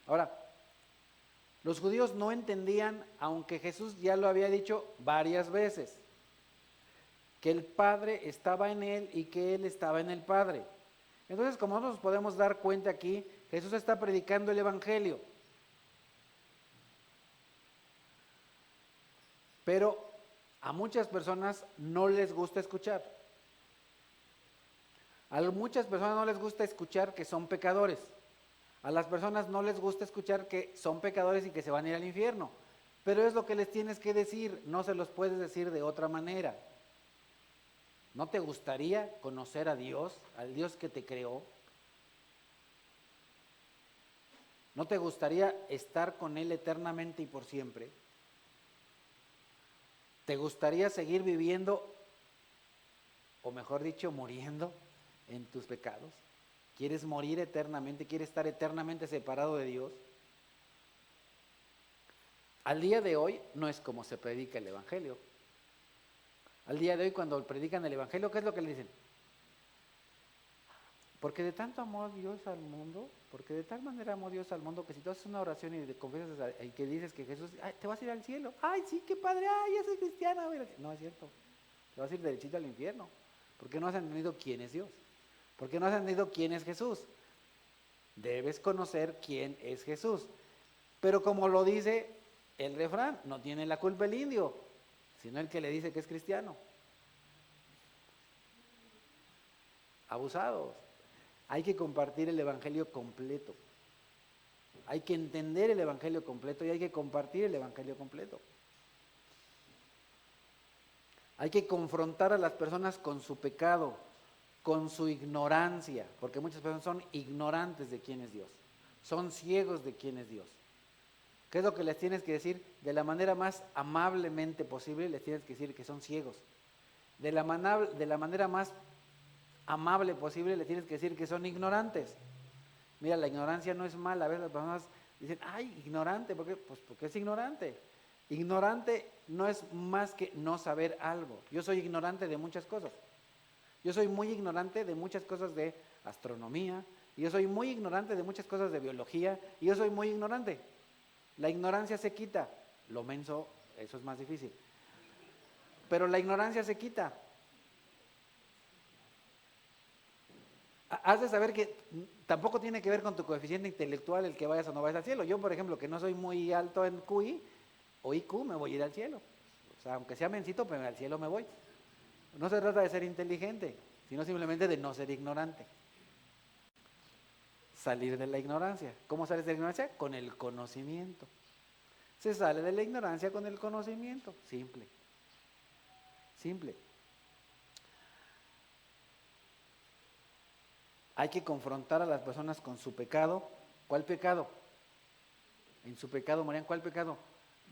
Ahora, los judíos no entendían, aunque Jesús ya lo había dicho varias veces, que el Padre estaba en él y que él estaba en el Padre. Entonces, como nos podemos dar cuenta aquí, Jesús está predicando el Evangelio. Pero a muchas personas no les gusta escuchar. A muchas personas no les gusta escuchar que son pecadores. A las personas no les gusta escuchar que son pecadores y que se van a ir al infierno. Pero es lo que les tienes que decir, no se los puedes decir de otra manera. ¿No te gustaría conocer a Dios, al Dios que te creó? ¿No te gustaría estar con Él eternamente y por siempre? ¿Te gustaría seguir viviendo, o mejor dicho, muriendo en tus pecados? ¿Quieres morir eternamente? ¿Quieres estar eternamente separado de Dios? Al día de hoy no es como se predica el Evangelio. Al día de hoy, cuando predican el Evangelio, ¿qué es lo que le dicen? Porque de tanto amó Dios al mundo, porque de tal manera amó Dios al mundo, que si tú haces una oración y confiesas y que dices que Jesús, ay, te vas a ir al cielo, ay, sí, qué padre, ay, ya soy cristiana, no es cierto, te vas a ir derechito al infierno, porque no has entendido quién es Dios, porque no has entendido quién es Jesús. Debes conocer quién es Jesús, pero como lo dice el refrán, no tiene la culpa el indio, sino el que le dice que es cristiano. Abusados. Hay que compartir el Evangelio completo. Hay que entender el Evangelio completo y hay que compartir el Evangelio completo. Hay que confrontar a las personas con su pecado, con su ignorancia, porque muchas personas son ignorantes de quién es Dios, son ciegos de quién es Dios. ¿Qué es lo que les tienes que decir? De la manera más amablemente posible les tienes que decir que son ciegos. De la manera más amable posible le tienes que decir que son ignorantes. Mira, la ignorancia no es mala. A veces las personas dicen, ay, ignorante, ¿por qué? Pues porque es ignorante. Ignorante no es más que no saber algo. Yo soy ignorante de muchas cosas. Yo soy muy ignorante de muchas cosas de astronomía, y yo soy muy ignorante de muchas cosas de biología, y yo soy muy ignorante. La ignorancia se quita. Lo menso, eso es más difícil. Pero la ignorancia se quita. Has de saber que tampoco tiene que ver con tu coeficiente intelectual el que vayas o no vayas al cielo. Yo, por ejemplo, que no soy muy alto en QI o IQ, me voy a ir al cielo. O sea, aunque sea mencito, pero al cielo me voy. No se trata de ser inteligente, sino simplemente de no ser ignorante. Salir de la ignorancia. ¿Cómo sales de la ignorancia? Con el conocimiento. Se sale de la ignorancia con el conocimiento. Simple. Simple. Hay que confrontar a las personas con su pecado. ¿Cuál pecado? En su pecado morían. ¿Cuál pecado?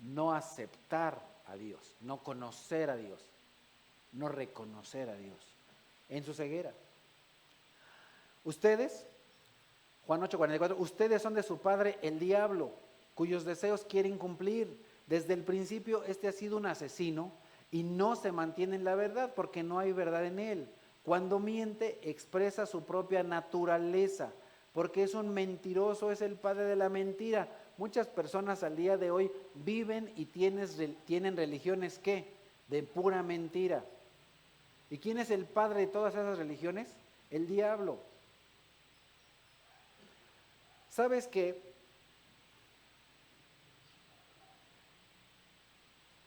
No aceptar a Dios, no conocer a Dios, no reconocer a Dios. En su ceguera. Ustedes, Juan 8:44, ustedes son de su padre el diablo, cuyos deseos quieren cumplir. Desde el principio este ha sido un asesino y no se mantiene en la verdad porque no hay verdad en él. Cuando miente, expresa su propia naturaleza, porque es un mentiroso, es el padre de la mentira. Muchas personas al día de hoy viven y tienen religiones, ¿qué? De pura mentira. ¿Y quién es el padre de todas esas religiones? El diablo. ¿Sabes qué?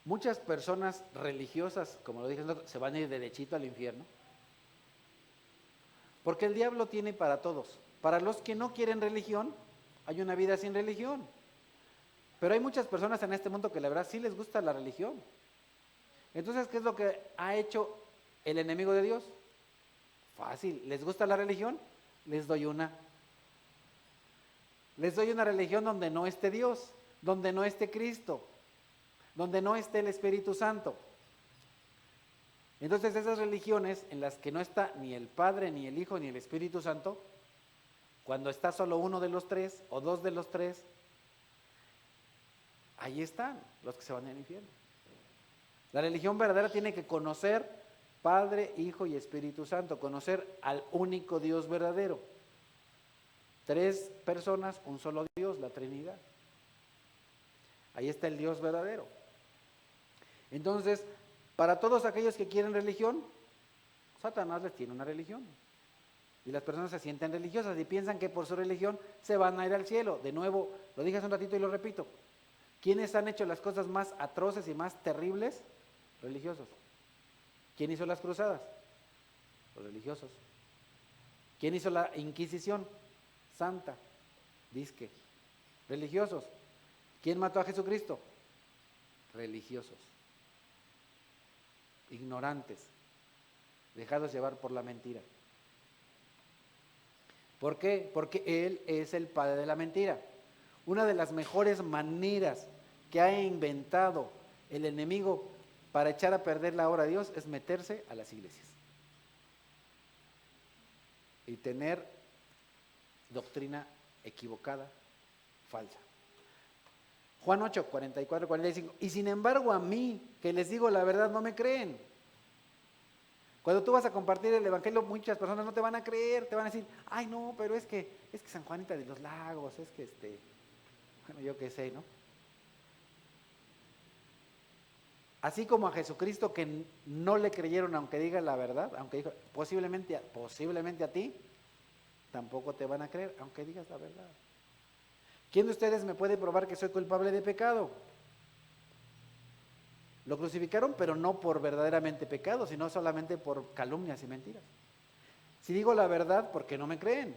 Muchas personas religiosas, como lo dije, se van a ir derechito al infierno. Porque el diablo tiene para todos. Para los que no quieren religión, hay una vida sin religión. Pero hay muchas personas en este mundo que la verdad sí les gusta la religión. Entonces, ¿qué es lo que ha hecho el enemigo de Dios? Fácil. ¿Les gusta la religión? Les doy una. Les doy una religión donde no esté Dios, donde no esté Cristo, donde no esté el Espíritu Santo. Entonces esas religiones en las que no está ni el Padre, ni el Hijo, ni el Espíritu Santo, cuando está solo uno de los tres o dos de los tres, ahí están los que se van al infierno. La religión verdadera tiene que conocer Padre, Hijo y Espíritu Santo, conocer al único Dios verdadero. 3 personas, un solo Dios, la Trinidad. Ahí está el Dios verdadero. Entonces, para todos aquellos que quieren religión, Satanás les tiene una religión. Y las personas se sienten religiosas y piensan que por su religión se van a ir al cielo. De nuevo, lo dije hace un ratito y lo repito. ¿Quiénes han hecho las cosas más atroces y más terribles? Religiosos. ¿Quién hizo las cruzadas? Los religiosos. ¿Quién hizo la Inquisición? Santa. Disque. Religiosos. ¿Quién mató a Jesucristo? Religiosos. Ignorantes, dejados llevar por la mentira. ¿Por qué? Porque Él es el padre de la mentira. Una de las mejores maneras que ha inventado el enemigo para echar a perder la obra de Dios es meterse a las iglesias y tener doctrina equivocada, falsa. Juan 8, 44, 45. Y sin embargo a mí, que les digo la verdad, no me creen. Cuando tú vas a compartir el evangelio, muchas personas no te van a creer, te van a decir, ay no, pero es que San Juanita de los Lagos, es que bueno, yo qué sé, ¿no? Así como a Jesucristo que no le creyeron aunque diga la verdad, aunque diga, posiblemente a ti, tampoco te van a creer aunque digas la verdad. ¿Quién de ustedes me puede probar que soy culpable de pecado? Lo crucificaron, pero no por verdaderamente pecado, sino solamente por calumnias y mentiras. Si digo la verdad, ¿por qué no me creen?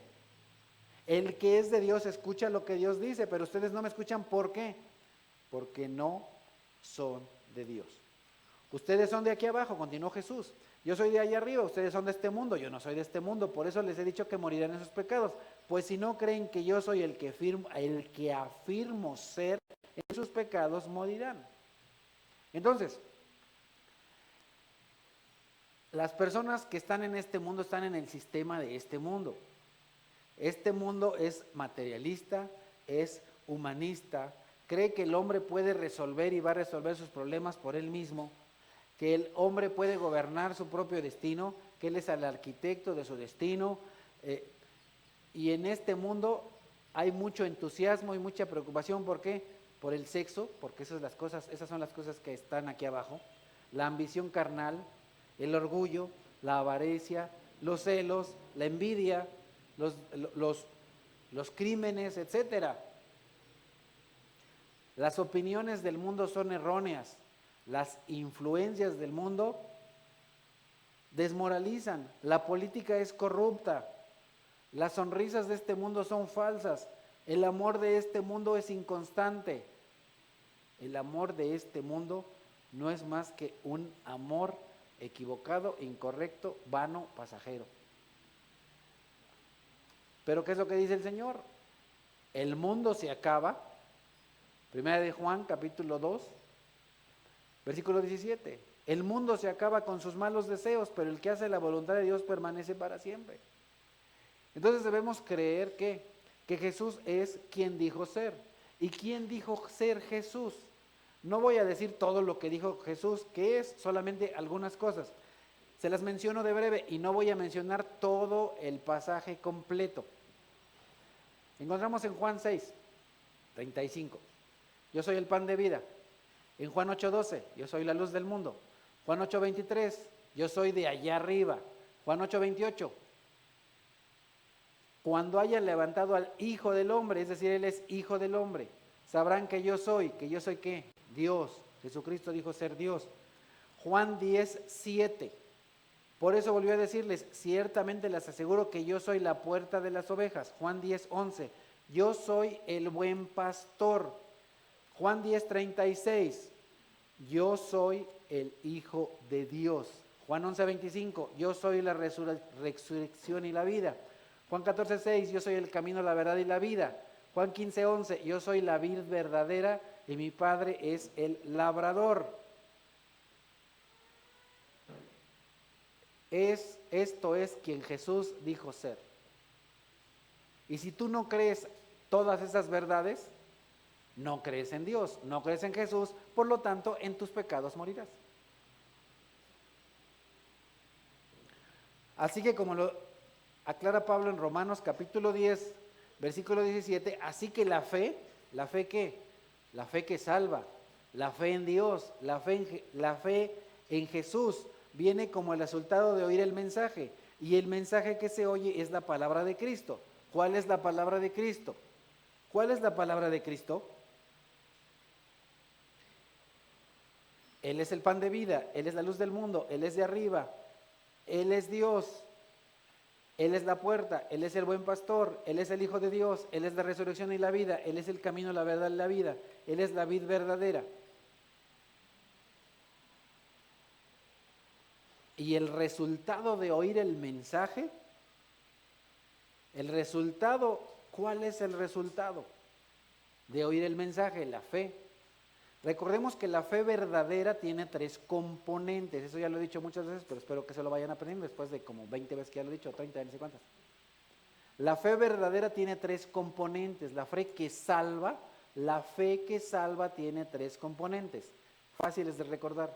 El que es de Dios escucha lo que Dios dice, pero ustedes no me escuchan, ¿por qué? Porque no son de Dios. Ustedes son de aquí abajo, continuó Jesús. Yo soy de allá arriba, ustedes son de este mundo, yo no soy de este mundo, por eso les he dicho que morirán en sus pecados. Pues si no creen que yo soy el que afirmo ser, en sus pecados morirán. Entonces, las personas que están en este mundo están en el sistema de este mundo. Este mundo es materialista, es humanista, cree que el hombre puede resolver y va a resolver sus problemas por él mismo, que el hombre puede gobernar su propio destino, que él es el arquitecto de su destino, y en este mundo hay mucho entusiasmo y mucha preocupación. ¿Por qué? Por el sexo, porque esas son las cosas que están aquí abajo, la ambición carnal, el orgullo, la avaricia, los celos, la envidia, los crímenes, etcétera. Las opiniones del mundo son erróneas, las influencias del mundo desmoralizan, la política es corrupta, las sonrisas de este mundo son falsas, el amor de este mundo es inconstante. El amor de este mundo no es más que un amor equivocado, incorrecto, vano, pasajero. Pero ¿qué es lo que dice el Señor? El mundo se acaba. Primera de Juan, capítulo 2, versículo 17. El mundo se acaba con sus malos deseos, pero el que hace la voluntad de Dios permanece para siempre. Entonces debemos creer que Jesús es quien dijo ser. ¿Y quién dijo ser Jesús? No voy a decir todo lo que dijo Jesús, que es solamente algunas cosas. Se las menciono de breve y no voy a mencionar todo el pasaje completo. Encontramos en Juan 6, 35. Yo soy el pan de vida. En Juan 8:12, yo soy la luz del mundo. Juan 8:23, yo soy de allá arriba. Juan 8:28, cuando haya levantado al Hijo del Hombre, es decir, Él es Hijo del Hombre, sabrán que yo soy ¿qué? Dios. Jesucristo dijo ser Dios. Juan 10:7, por eso volvió a decirles, ciertamente les aseguro que yo soy la puerta de las ovejas. Juan 10:11, yo soy el buen pastor. Juan 10:36, yo soy el Hijo de Dios. Juan 11:25, yo soy la resurrección y la vida. Juan 14:6, yo soy el camino, la verdad y la vida. Juan 15:11, yo soy la vid verdadera y mi Padre es el labrador. Esto es quien Jesús dijo ser. Y si tú no crees todas esas verdades, no crees en Dios, no crees en Jesús, por lo tanto, en tus pecados morirás. Así que como lo aclara Pablo en Romanos capítulo 10, versículo 17, así que ¿la fe qué? La fe que salva, la fe en Dios, la fe en Jesús, viene como el resultado de oír el mensaje, y el mensaje que se oye es la palabra de Cristo. ¿Cuál es la palabra de Cristo? ¿Cuál es la palabra de Cristo? Él es el pan de vida, Él es la luz del mundo, Él es de arriba, Él es Dios, Él es la puerta, Él es el buen pastor, Él es el Hijo de Dios, Él es la resurrección y la vida, Él es el camino, la verdad y la vida, Él es la vid verdadera. Y el resultado de oír el mensaje, ¿cuál es el resultado de oír el mensaje? La fe. Recordemos que la fe verdadera tiene 3 componentes. Eso ya lo he dicho muchas veces, pero espero que se lo vayan aprendiendo después de como 20 veces que ya lo he dicho, 30, no sé cuántas. La fe verdadera tiene 3 componentes. La fe que salva tiene 3 componentes. Fáciles de recordar,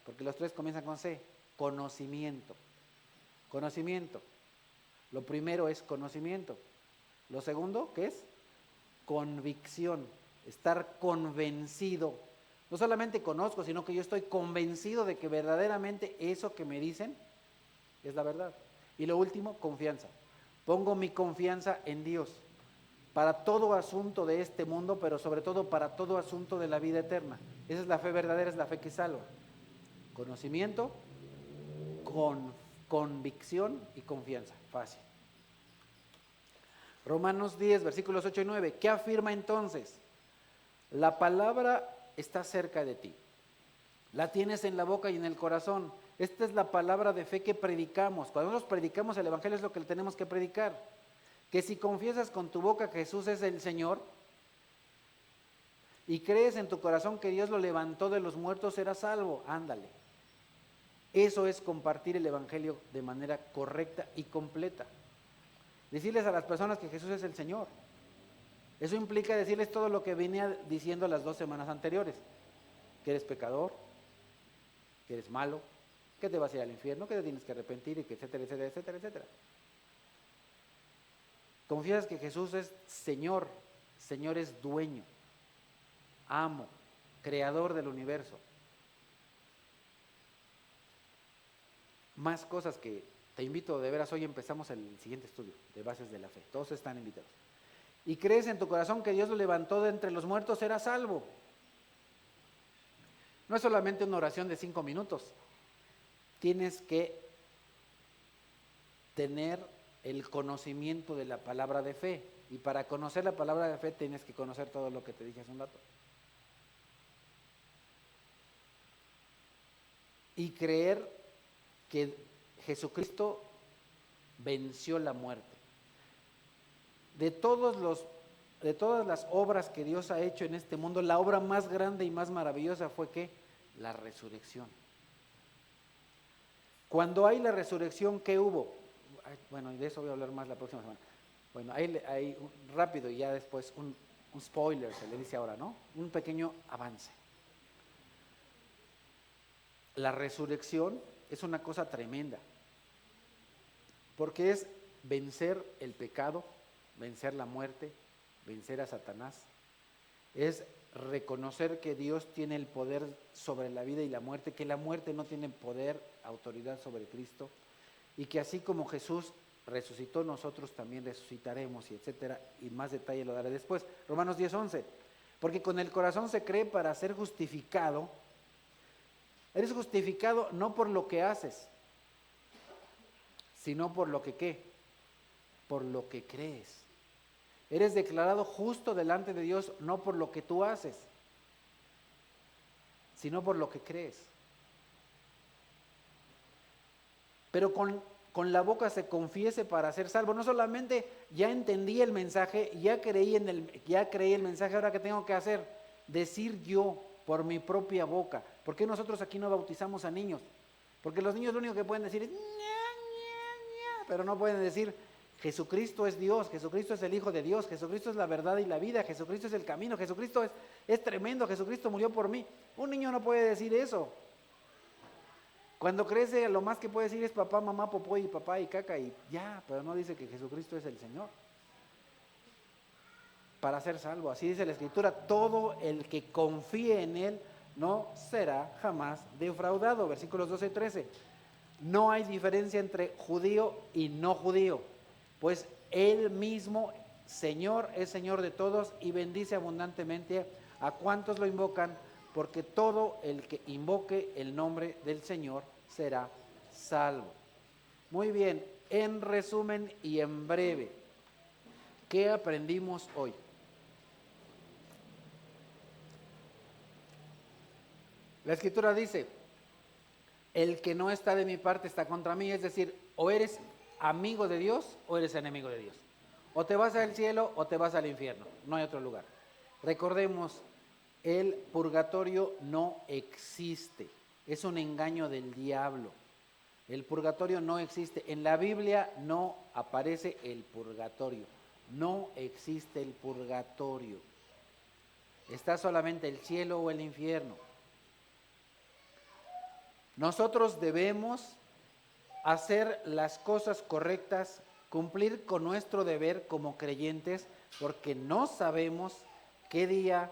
porque los 3 comienzan con C. Conocimiento. Conocimiento. Lo primero es conocimiento. Lo segundo, ¿qué es? Convicción. Estar convencido. No solamente conozco, sino que yo estoy convencido de que verdaderamente eso que me dicen es la verdad. Y lo último, confianza. Pongo mi confianza en Dios para todo asunto de este mundo, pero sobre todo para todo asunto de la vida eterna. Esa es la fe verdadera, es la fe que salva. Conocimiento, convicción y confianza. Fácil. Romanos 10, versículos 8 y 9. ¿Qué afirma entonces? La palabra está cerca de ti. La tienes en la boca y en el corazón. Esta es la palabra de fe que predicamos. Cuando nosotros predicamos el Evangelio es lo que tenemos que predicar. Que si confiesas con tu boca que Jesús es el Señor y crees en tu corazón que Dios lo levantó de los muertos, serás salvo. Ándale. Eso es compartir el Evangelio de manera correcta y completa. Decirles a las personas que Jesús es el Señor. Eso implica decirles todo lo que venía diciendo las 2 semanas anteriores. Que eres pecador, que eres malo, que te vas a ir al infierno, que te tienes que arrepentir, y que etcétera, etcétera, etcétera, etcétera. Confías que Jesús es Señor. Señor es dueño, amo, creador del universo. Más cosas que te invito, de veras, hoy empezamos el siguiente estudio de bases de la fe. Todos están invitados. Y crees en tu corazón que Dios lo levantó de entre los muertos, serás salvo. No es solamente una oración de 5 minutos. Tienes que tener el conocimiento de la palabra de fe. Y para conocer la palabra de fe tienes que conocer todo lo que te dije hace un rato. Y creer que Jesucristo venció la muerte. De todas las obras que Dios ha hecho en este mundo, la obra más grande y más maravillosa fue ¿qué? La resurrección. Cuando hay la resurrección, ¿qué hubo? Bueno, y de eso voy a hablar más la próxima semana. Bueno, hay rápido y ya después un spoiler se le dice ahora, ¿no? Un pequeño avance. La resurrección es una cosa tremenda, porque es vencer el pecado, vencer la muerte, vencer a Satanás. Es reconocer que Dios tiene el poder sobre la vida y la muerte, que la muerte no tiene poder, autoridad sobre Cristo, y que así como Jesús resucitó, nosotros también resucitaremos, y etcétera, y más detalle lo daré después. Romanos 10:11, porque con el corazón se cree para ser justificado. Eres justificado no por lo que haces, sino por lo que ¿qué? Por lo que crees. Eres declarado justo delante de Dios no por lo que tú haces, sino por lo que crees. Pero con la boca se confiese para ser salvo. No solamente ya entendí el mensaje, ya creí el mensaje, ahora ¿qué tengo que hacer? Decir yo por mi propia boca. ¿Por qué nosotros aquí no bautizamos a niños? Porque los niños lo único que pueden decir es ña, ña, ña, pero no pueden decir Jesucristo es Dios, Jesucristo es el Hijo de Dios, Jesucristo es la verdad y la vida, Jesucristo es el camino, Jesucristo es tremendo, Jesucristo murió por mí. Un niño no puede decir eso. Cuando crece, lo más que puede decir es papá, mamá, popó y papá y caca y ya, pero no dice que Jesucristo es el Señor. Para ser salvo, así dice la Escritura, todo el que confíe en Él no será jamás defraudado. Versículos 12 y 13. No hay diferencia entre judío y no judío, pues Él mismo, Señor, es Señor de todos y bendice abundantemente a cuantos lo invocan, porque todo el que invoque el nombre del Señor será salvo. Muy bien, en resumen y en breve, ¿qué aprendimos hoy? La Escritura dice, el que no está de mi parte está contra mí, es decir, o eres amigo de Dios o eres enemigo de Dios. O te vas al cielo o te vas al infierno, no hay otro lugar. Recordemos El purgatorio no existe, es un engaño del diablo. El purgatorio no existe, en la Biblia no aparece el purgatorio, no existe el purgatorio. Está solamente el cielo o el infierno. Nosotros debemos hacer las cosas correctas, cumplir con nuestro deber como creyentes, porque no sabemos qué día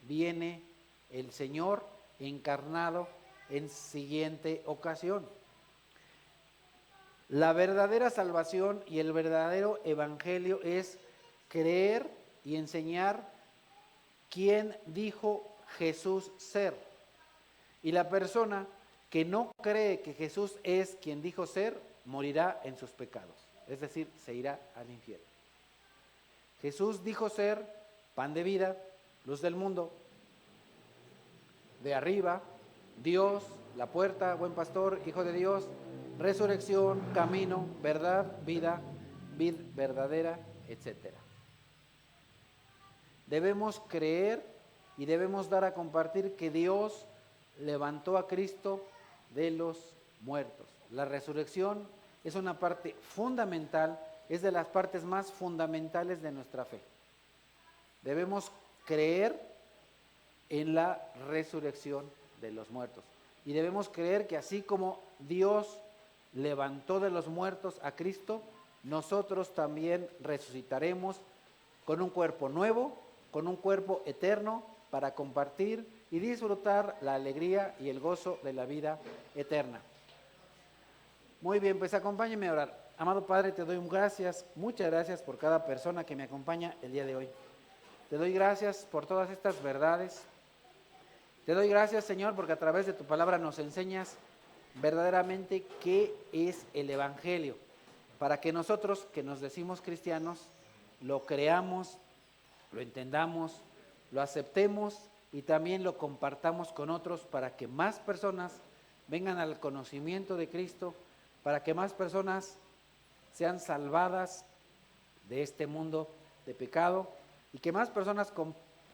viene el Señor encarnado en siguiente ocasión. La verdadera salvación y el verdadero evangelio es creer y enseñar quién dijo Jesús ser. Y la persona que no cree que Jesús es quien dijo ser, morirá en sus pecados, es decir, se irá al infierno. Jesús dijo ser pan de vida, luz del mundo, de arriba, Dios, la puerta, buen pastor, hijo de Dios, resurrección, camino, verdad, vida, vid verdadera, etc. Debemos creer y debemos dar a compartir que Dios levantó a Cristo de los muertos. La resurrección es una parte fundamental, es de las partes más fundamentales de nuestra fe. Debemos creer en la resurrección de los muertos. Y debemos creer que así como Dios levantó de los muertos a Cristo, nosotros también resucitaremos con un cuerpo nuevo, con un cuerpo eterno, para compartir y disfrutar la alegría y el gozo de la vida eterna. Muy bien, pues acompáñenme a orar. Amado Padre, te doy gracias, muchas gracias por cada persona que me acompaña el día de hoy. Te doy gracias por todas estas verdades. Te doy gracias, Señor, porque a través de tu palabra nos enseñas verdaderamente qué es el Evangelio, para que nosotros, que nos decimos cristianos, lo creamos, lo entendamos, lo aceptemos y también lo compartamos con otros para que más personas vengan al conocimiento de Cristo, para que más personas sean salvadas de este mundo de pecado y que más personas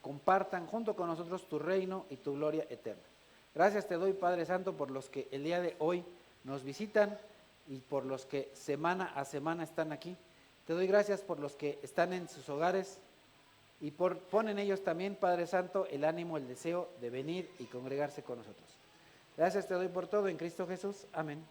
compartan junto con nosotros tu reino y tu gloria eterna. Gracias te doy, Padre Santo, por los que el día de hoy nos visitan y por los que semana a semana están aquí. Te doy gracias por los que están en sus hogares y ponen ellos también, Padre Santo, el ánimo, el deseo de venir y congregarse con nosotros. Gracias te doy por todo en Cristo Jesús. Amén.